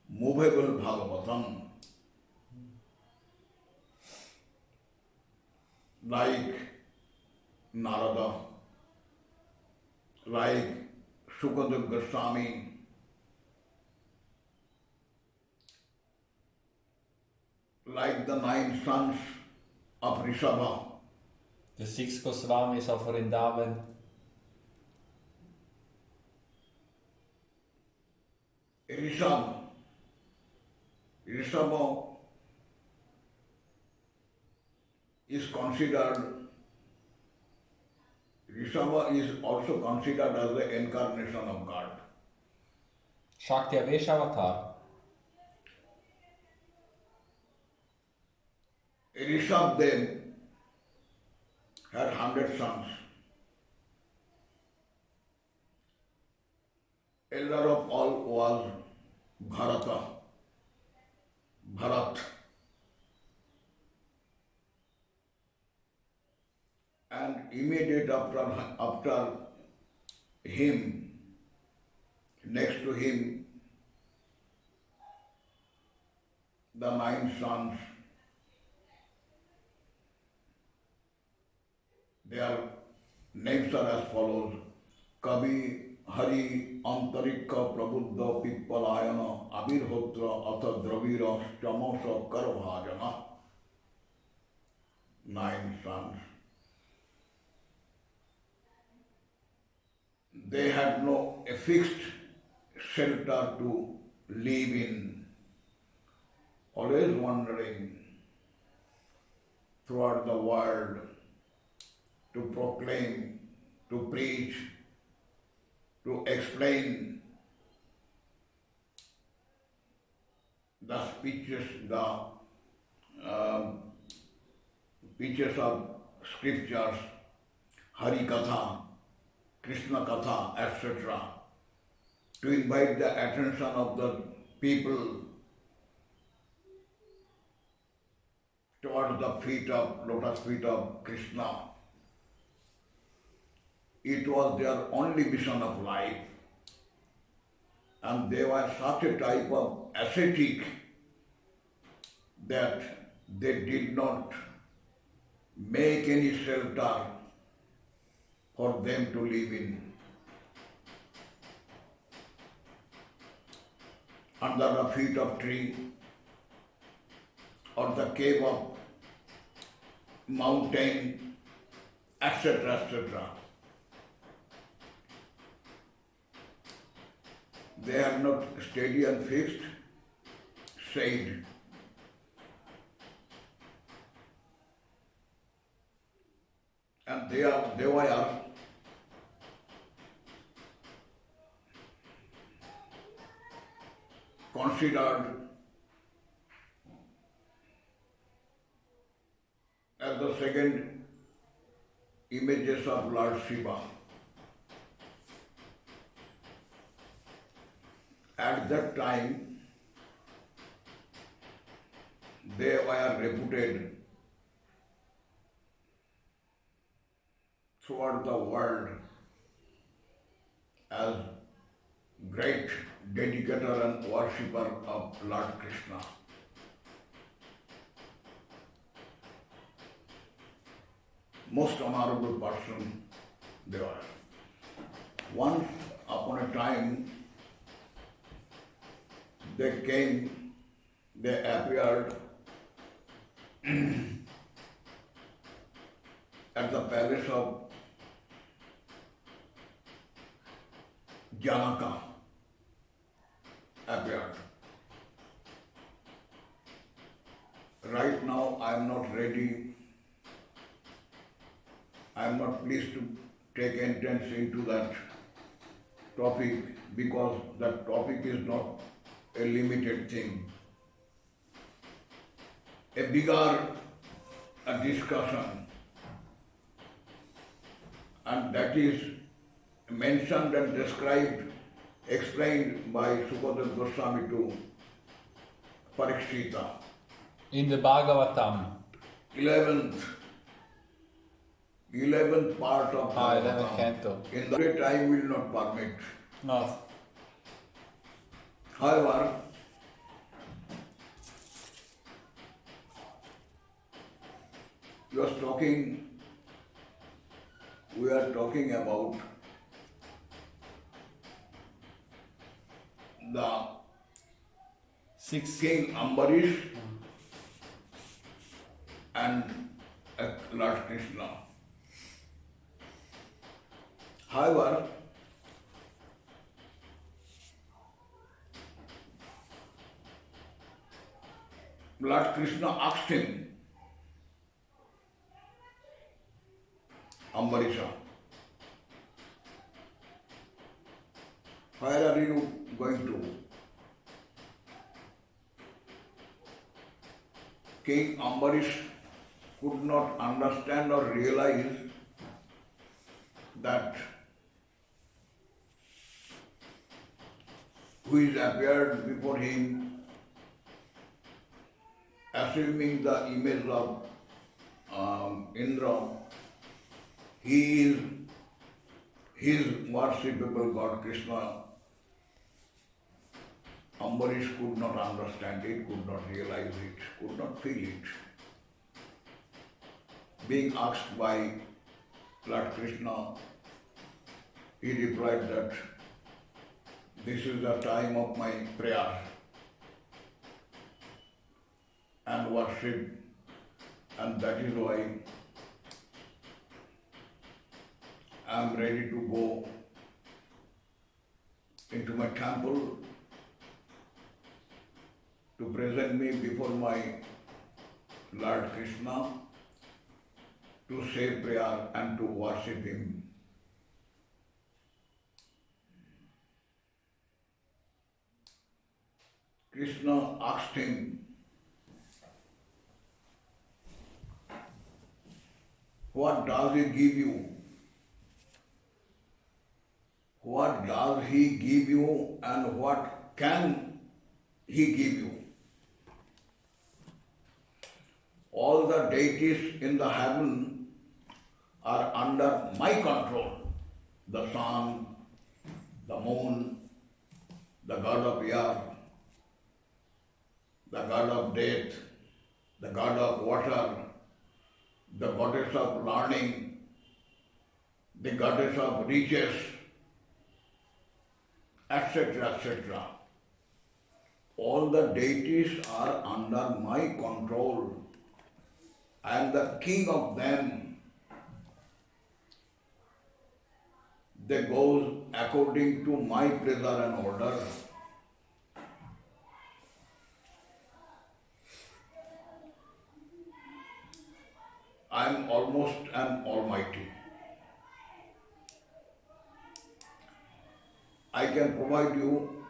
movable Bhagavatam, like Narada, like Sukadeva Goswami, like the 9 sons of Rishabha, The 6 Goswamis of Vrindavan. Rishabha is also considered as the incarnation of God. Shakti Avesh Avatar. Rishabdev had 100 sons. Elder of all was Bharat. And immediate after him, next to him, the 9 sons, their names are as follows: Kavi, Hari, Antarika, Prabuddha, Pippalayana, Abhirhotra, Atha Dravira, Chamasa, Karabhajana. 9 sons. They had no fixed shelter to live in, always wandering throughout the world to proclaim, to preach, to explain the speeches, speeches of scriptures, Hari Katha, Krishna Katha, etc., to invite the attention of the people towards the lotus feet of Krishna. It was their only mission of life, and they were such a type of ascetic that they did not make any shelter for them to live in. Under the feet of tree or the cave of mountain, etc., etc. They are not steady and fixed shade. And they were considered as the second images of Lord Shiva. At that time, they were reputed throughout the world as great dedicator and worshipper of Lord Krishna. Most honorable person they were. Once upon a time, they came, they appeared at the palace of Janaka. Appeared. Right now I am not ready, I am not pleased to take entrance into that topic because that topic is not a limited thing. A bigger discussion, and that is mentioned and described, explained by Sukadeva Goswami to Parikshita. In the Bhagavatam. 11th part of the 11th canto. In the time will not permit. No. However, we are talking about the 6. King Ambarish and Lord Krishna. However, Lord Krishna asked him, Ambarisha, where are you going to? King Ambarish could not understand or realize that who is appeared before him, assuming the image of Indra, he is his worshipable God Krishna. Ambarish could not understand it, could not realize it, could not feel it. Being asked by Lord Krishna, he replied that this is the time of my prayer and worship, and that is why I am ready to go into my temple to present me before my Lord Krishna to say prayer and to worship him. Krishna asked him, what does he give you? What does he give you and what can he give you? All the deities in the heaven are under my control. The sun, the moon, the god of air, the god of death, the god of water, the goddess of learning, the goddess of riches, etc., etc. All the deities are under my control. I am the king of them. They go according to my pleasure and order. I am almost an almighty. I can provide you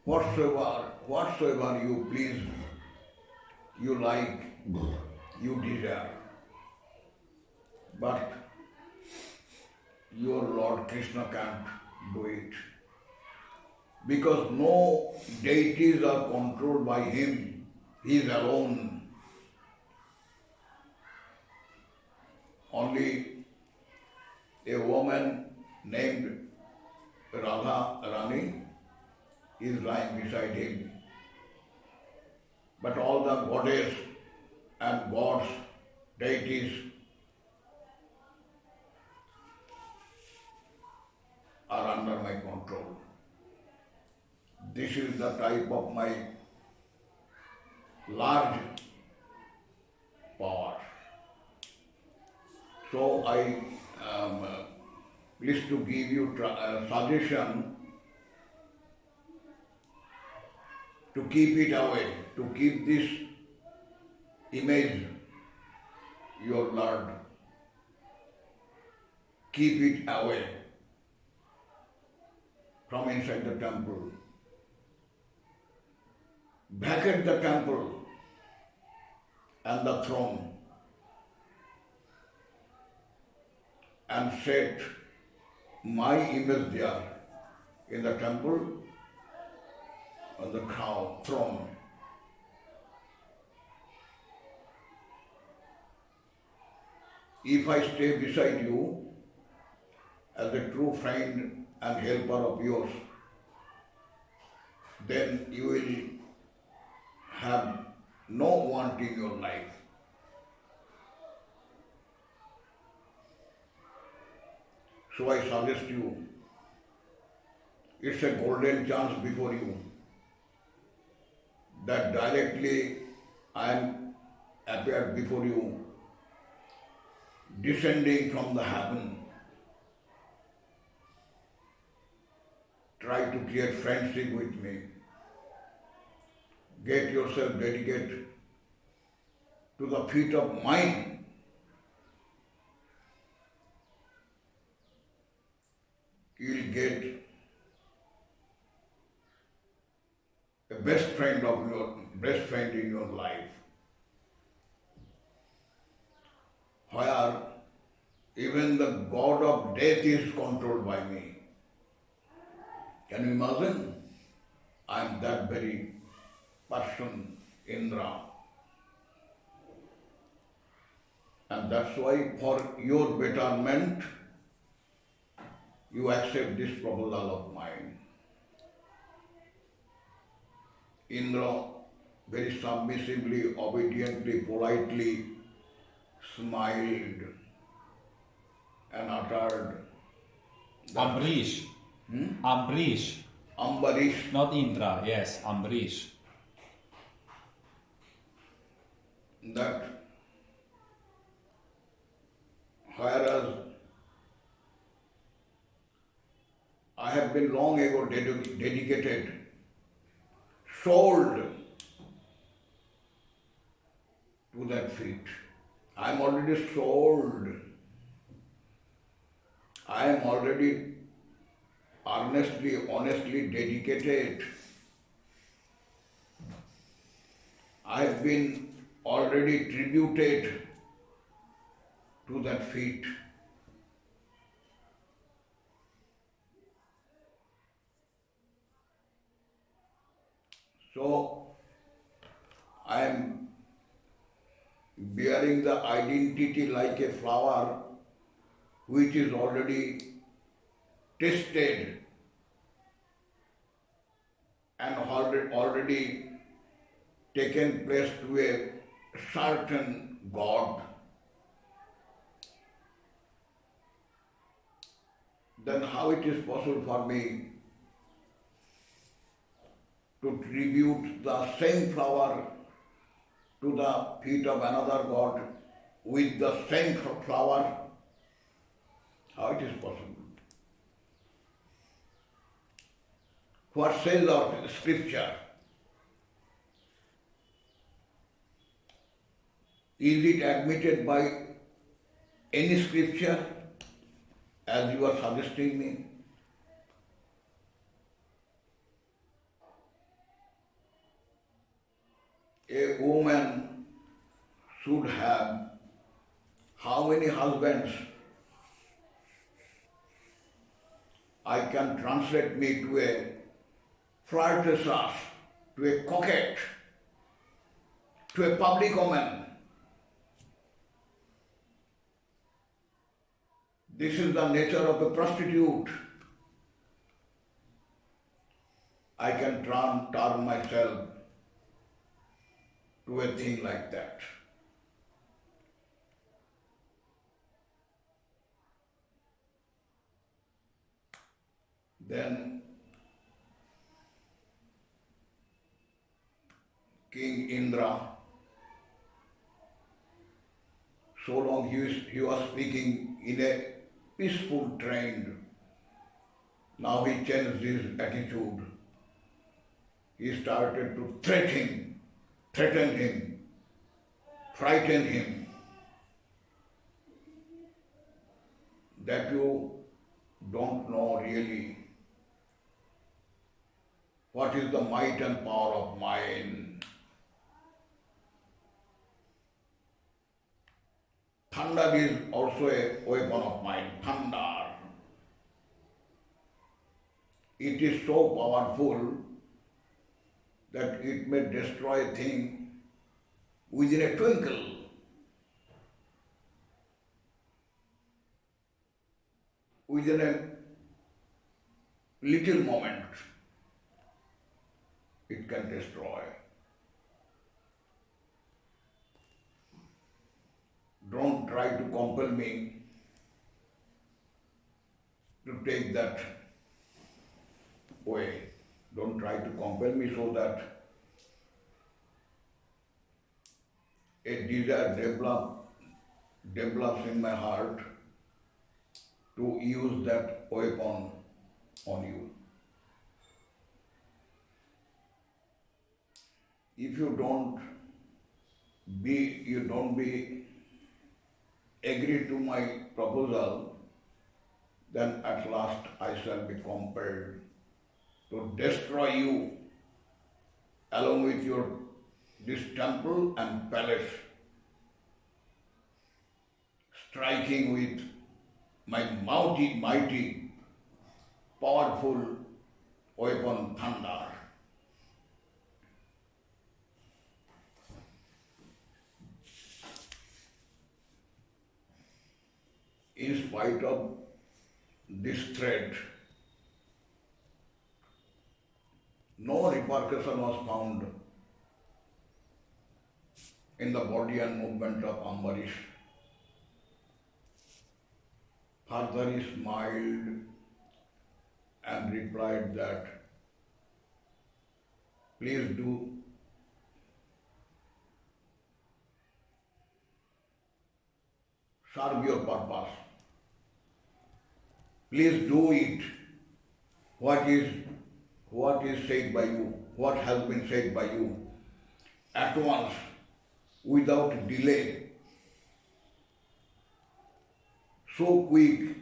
whatsoever you please, you like, you desire. But your Lord Krishna can't do it. Because no deities are controlled by him. He is alone. Only a woman named Radha Rani is lying beside him. But all the goddess and gods, deities are under my control. This is the type of my large power. So I wish to give you a suggestion to keep it away, to keep this image, your Lord, keep it away from inside the temple. Vacate the temple and the throne and set my image there in the temple on the throne. If I stay beside you as a true friend and helper of yours, then you will have no want in your life. So I suggest you, it's a golden chance before you, that directly I am appeared before you, descending from the heaven. Try to create friendship with me. Get yourself dedicated to the feet of mine. You will get a best friend in your life, where even the god of death is controlled by me. Can you imagine? I am that very person, Indra. And that's why for your betterment, you accept this proposal of mine. Indra very submissively, obediently, politely smiled and uttered Ambrish. Ambrish. Ambarish. Not Indra, yes, Ambrish. That whereas I have been long ago dedicated, sold to that feet. I am already sold. I am already earnestly, honestly dedicated. I have been already tributed to that feet. So, I am bearing the identity like a flower which is already tested and already taken place to a certain God. Then how it is possible for me to tribute the same flower to the feet of another God with the same flower? How it is possible? What says our scripture? Is it admitted by any scripture as you are suggesting me? A woman should have how many husbands? I can translate me to a flirtatious, to a coquette, to a public woman. This is the nature of a prostitute. I can turn myself to a thing like that. Then King Indra, so long he was speaking in a peaceful train. Now he changed his attitude. He started to threaten him, frighten him, that you don't know really what is the might and power of mine. Thunder is also a weapon of mine, thunder. It is so powerful that it may destroy a thing within a twinkle. Within a little moment, it can destroy. Don't try to compel me to take that way. Don't try to compel me so that a desire develops in my heart to use that weapon on you. If you don't agree to my proposal, then at last I shall be compelled to destroy you along with this temple and palace, striking with my mighty, powerful weapon, thunder. In spite of this threat, no repercussion was found in the body and movement of Ambarish. Further he smiled and replied that, please do serve your purpose. Please do it. What is said by you, what has been said by you, at once, without delay, so quick,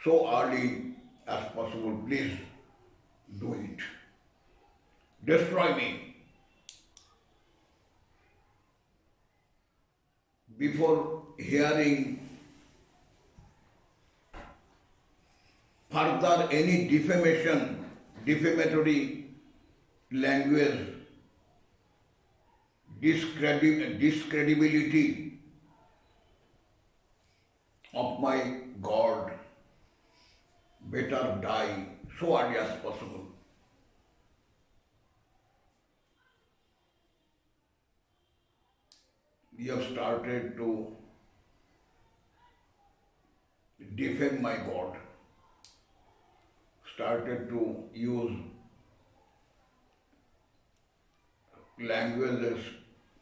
so early as possible, please do it. Destroy me. Before hearing further any defamatory language, discredibility of my God, better die so early as possible. We have started to defame my God, started to use languages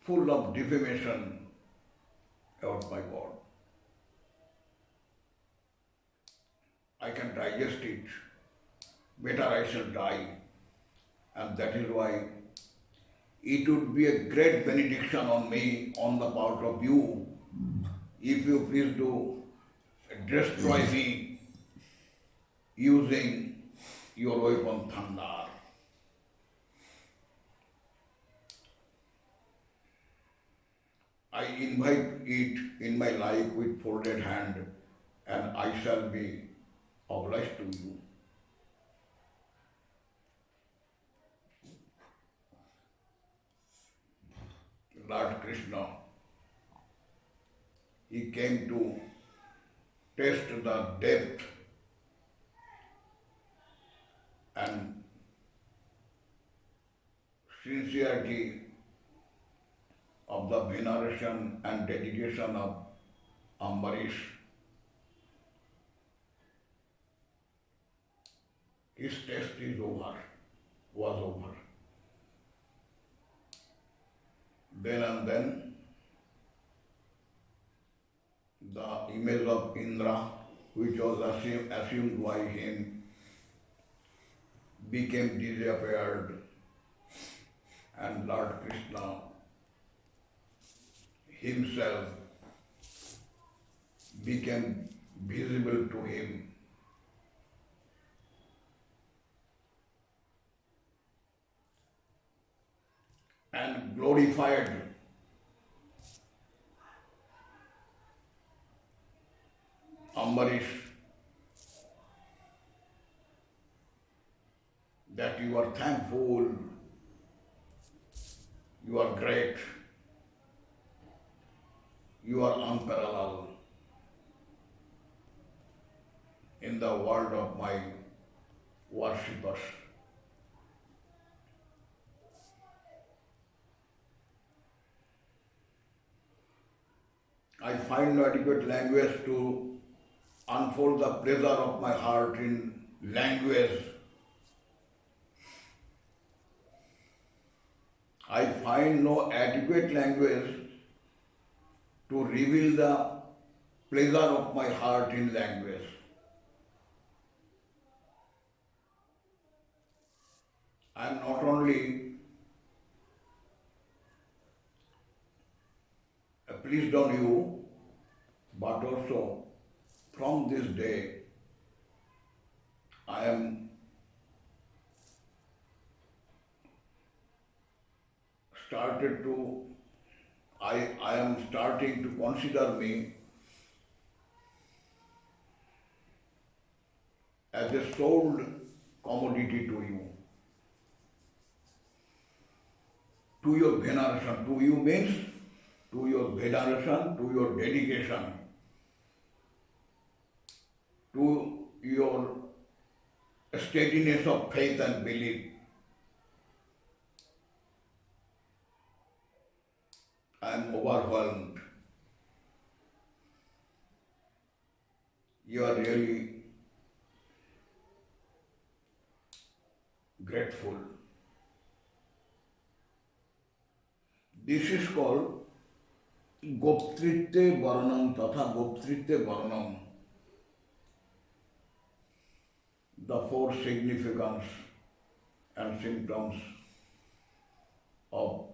full of defamation about my God. I can digest it. Better I shall die. And that is why it would be a great benediction on me, on the part of you, if you please do destroy me using your weapon thunder. invite it in my life with folded hand, and I shall be obliged to you. Lord Krishna, he came to test the depth and sincerity of the veneration and dedication of Ambarish. His test is over, was over. Then and then, the image of Indra, which was assumed by him, became disappeared, and Lord Krishna himself became visible to him. And glorified Ambarish that you are thankful, you are great, you are unparalleled in the world of my worshippers. I find no adequate language to unfold the pleasure of my heart in language. I find no adequate language to reveal the pleasure of my heart in language. I am not only pleased on you, but also from this day I am I am starting to consider me as a sold commodity to you. To your veneration, to you means to your veneration, to your dedication, to your steadiness of faith and belief. I am overwhelmed. You are really grateful. This is called Goptritte Varnam Tatha Goptritte Varnam. The four significance and symptoms of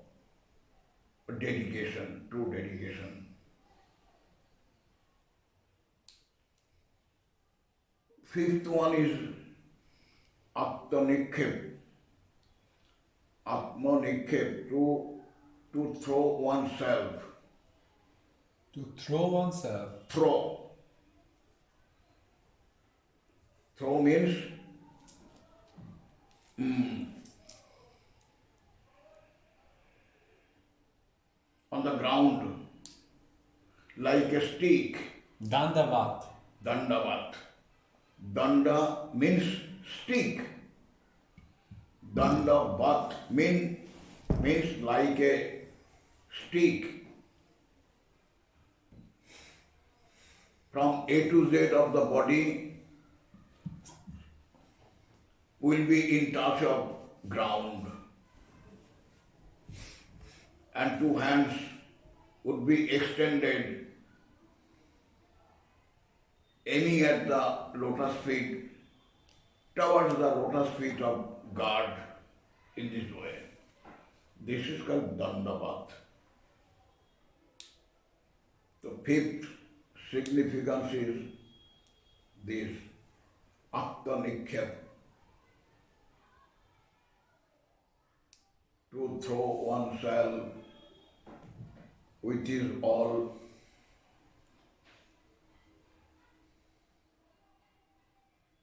dedication, true dedication. Fifth one is Atmanikhep. Atmanikhep, to throw oneself. To throw oneself. Throw. Throw means on the ground, like a stick. Dandavat. Dandavat. Danda means stick. Dandavat means like a stick. From A to Z of the body will be in touch of ground, and two hands would be extended aiming at the lotus feet, towards the lotus feet of God in this way. This is called Dandavat. The fifth significance is this Atmanikhep, to throw oneself which is all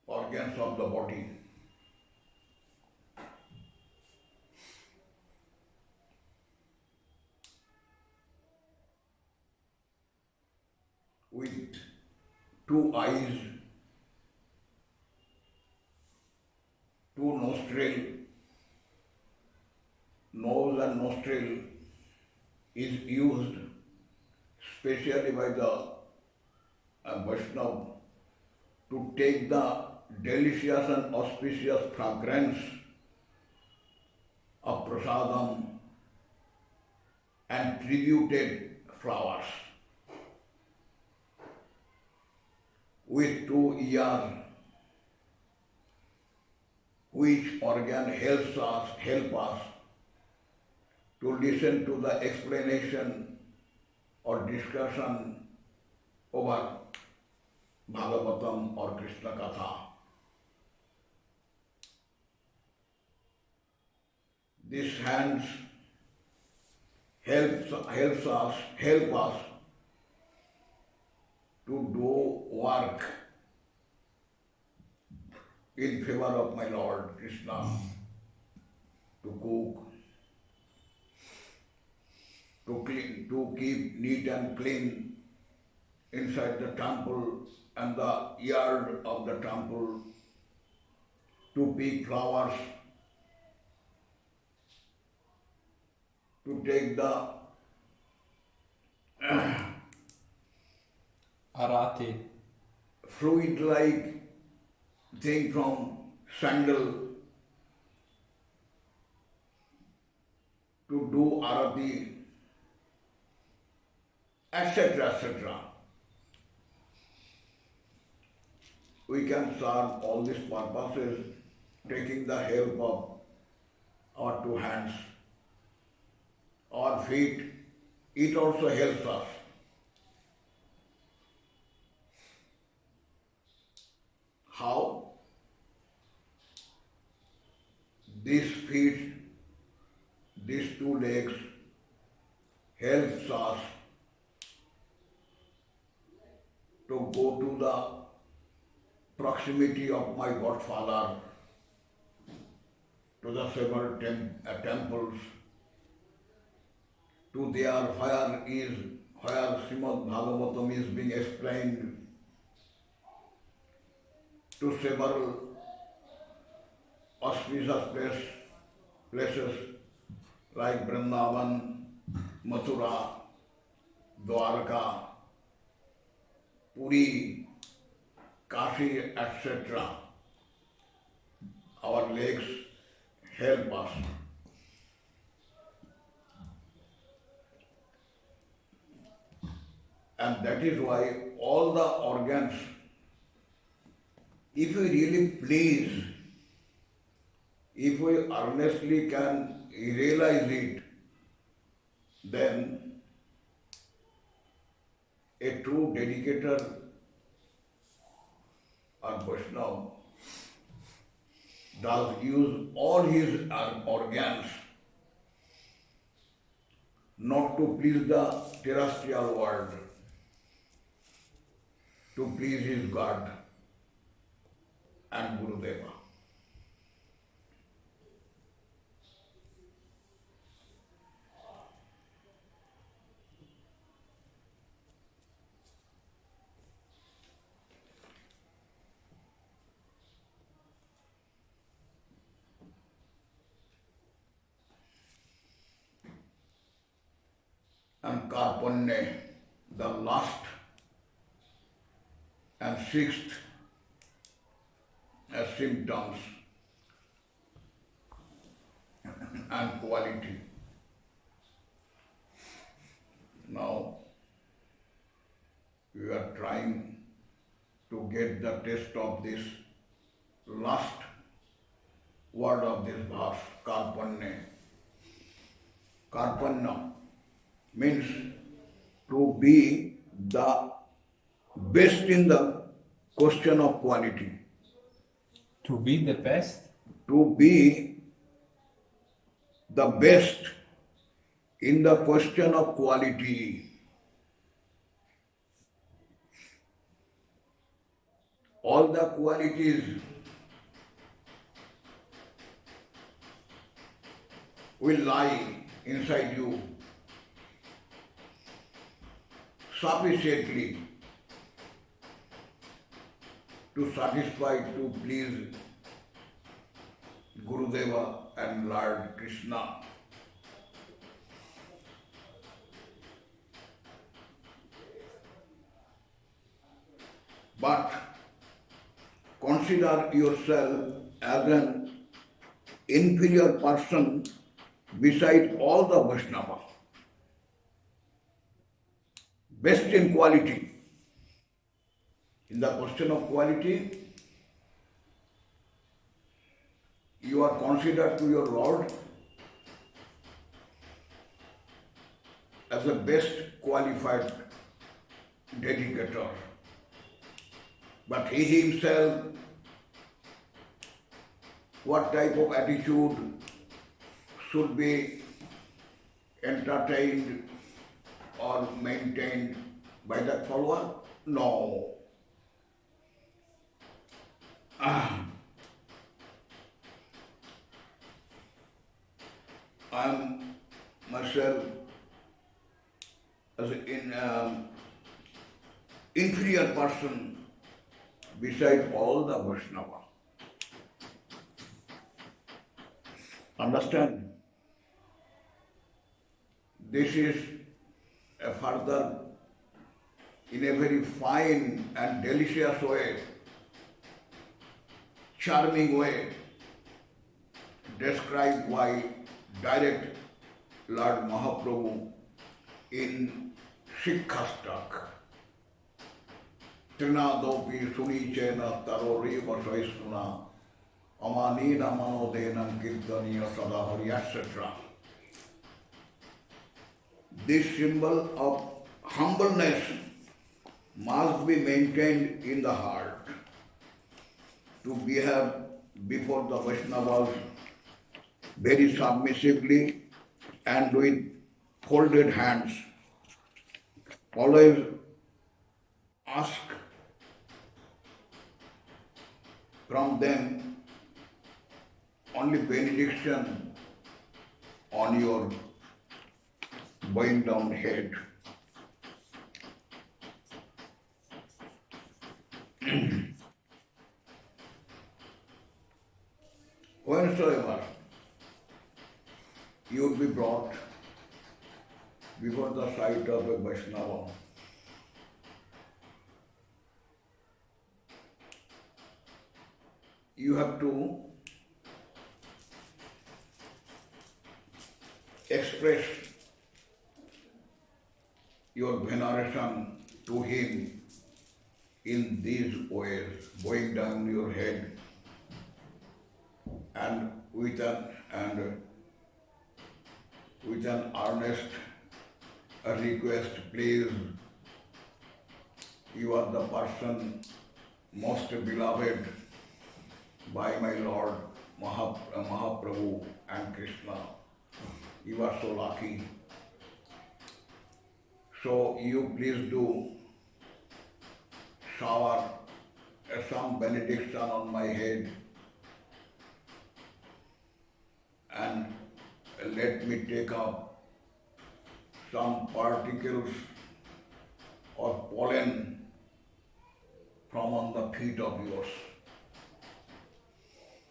organs of the body. With two eyes, two nostril, nose and nostril is used specially by the Vaishnava to take the delicious and auspicious fragrance of prasadam and tributed flowers. With two ears, which organ help us to listen to the explanation or discussion over Bhagavatam or Krishna Katha. These hands help us to do work in favor of my Lord Krishna, to cook, to keep neat and clean inside the temple and the yard of the temple, to pick flowers, to take the Arati. fluid-like thing from sandal, to do arati, etc., etc. We can serve all these purposes taking the help of our two hands. Our feet, it also helps us. How? These feet, these two legs helps us to go to the proximity of my Godfather, to the several temples, to there where Srimad Bhagavatam is being explained, to several auspicious places like Vrindavan, Mathura, Dwarka, Puri, Kashi, etc. Our legs help us. And that is why all the organs, if we really please, if we earnestly can realize it, then a true dedicator or Vaishnava does use all his organs not to please the terrestrial world, to please his God and Gurudeva. And Karpanya, the last and sixth as symptoms and quality. Now we are trying to get the taste of this last word of this verse, Karpanya. Karpanya means to be the best in the question of quality. To be the best? To be the best In the question of quality, all the qualities will lie inside you sufficiently to satisfy, to please Gurudeva and Lord Krishna. But consider yourself as an inferior person beside all the Vaishnava. Best in quality. In the question of quality, you are considered to your Lord as the best qualified dedicator. But he himself, what type of attitude should be entertained or maintained by that follower? No. I am myself as an inferior person beside all the Vaishnava. Understand? This is a further, in a very fine and delicious way, charming way, described by direct Lord Mahaprabhu in Shikhastak. Trinadopi sunichena tarori vasaisuna amani ramanodenam kirtaniya sadahari, etc. This symbol of humbleness must be maintained in the heart to behave before the Vaishnavas very submissively and with folded hands. Always ask from them only benediction on your bowing down head. Whensoever you would be brought before the sight of a Vaishnava, you have to express your veneration to him in these ways, bowing down your head and with an earnest request, please, you are the person most beloved by my Lord Mahaprabhu and Krishna. You are so lucky. So you please do shower some benediction on my head and let me take up some particles or pollen from on the feet of yours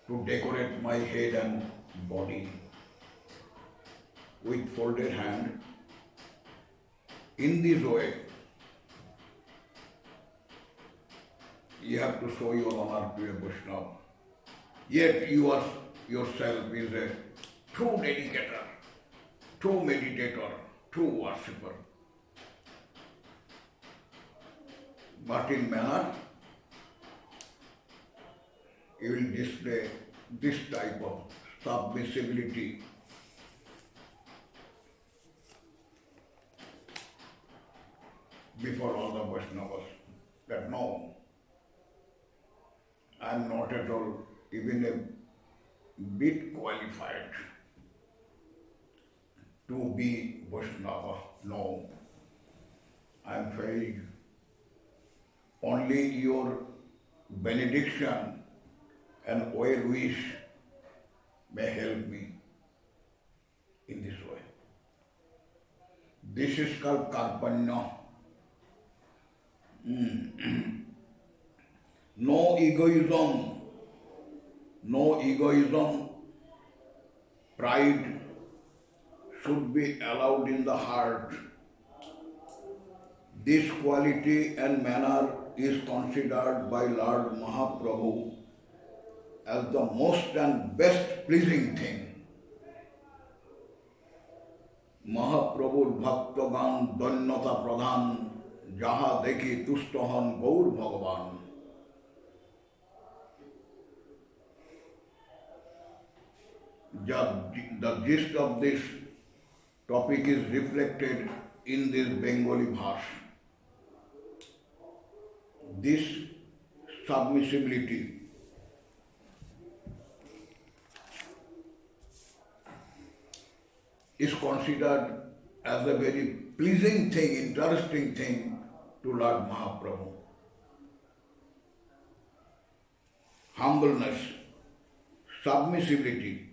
to decorate my head and body with folded hand. In this way, you have to show your honor to a Vaishnava. Yet you are yourself is a true dedicator, true meditator, true worshipper. But in manner, you will display this type of submissibility. Before all the Vaishnavas, that no, I am not at all even a bit qualified to be Vaishnava. No, I am failed. Only your benediction and well wish may help me in this way. This is called Karpanya. No egoism, no egoism, pride should be allowed in the heart. This quality and manner is considered by Lord Mahaprabhu as the most and best pleasing thing. মহাপ্রভুর ভক্তগান দৈন্যতা প্রধান যাহা দেখি তুষ্ট হন গৌর ভগবান The gist of this topic is reflected in this Bengali verse. This submissibility is considered as a very pleasing thing, interesting thing to Lord Mahaprabhu. Humbleness, submissibility,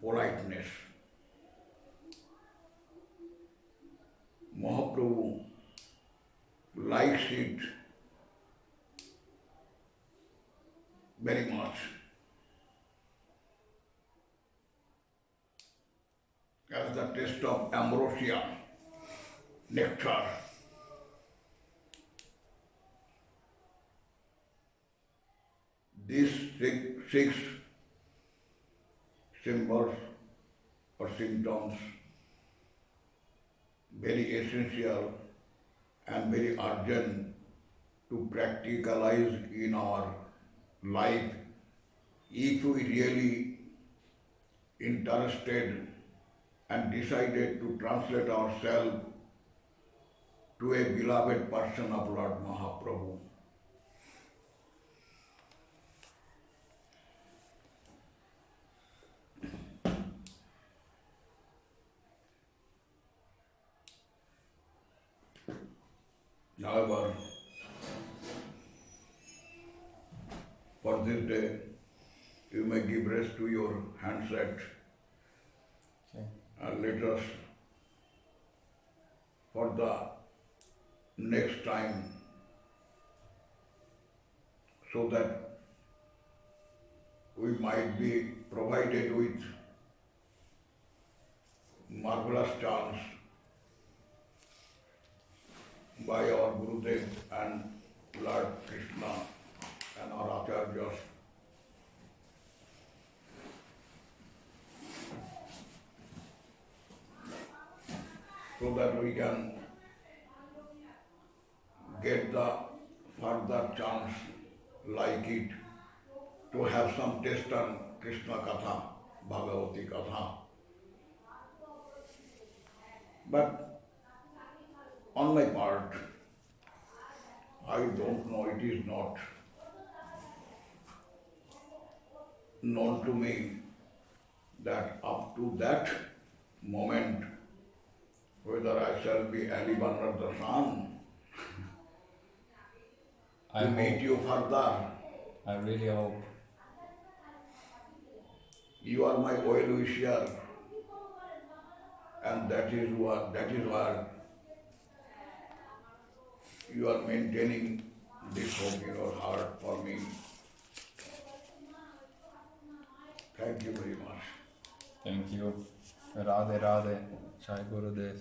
politeness. Mahaprabhu likes it very much. As the taste of ambrosia, nectar. These six symbols or symptoms very essential and very urgent to practicalize in our life if we really interested and decided to translate ourselves to a beloved person of Lord Mahaprabhu. However, for this day, you may give rest to your handset. And let us, for the next time, so that we might be provided with marvelous chance by our Gurudev and Lord Krishna and our Acharyas. So that we can get the further chance like it to have some taste on Krishna Katha, Bhagavati Katha. But on my part, I don't know, it is not known to me that up to that moment whether I shall be Ali Banner the son to meet you further. I really hope. You are my well wisher, and that is why you are maintaining this hope in your heart for me. Thank you very much. Thank you. Radhe Radhe. Jai Gurudev.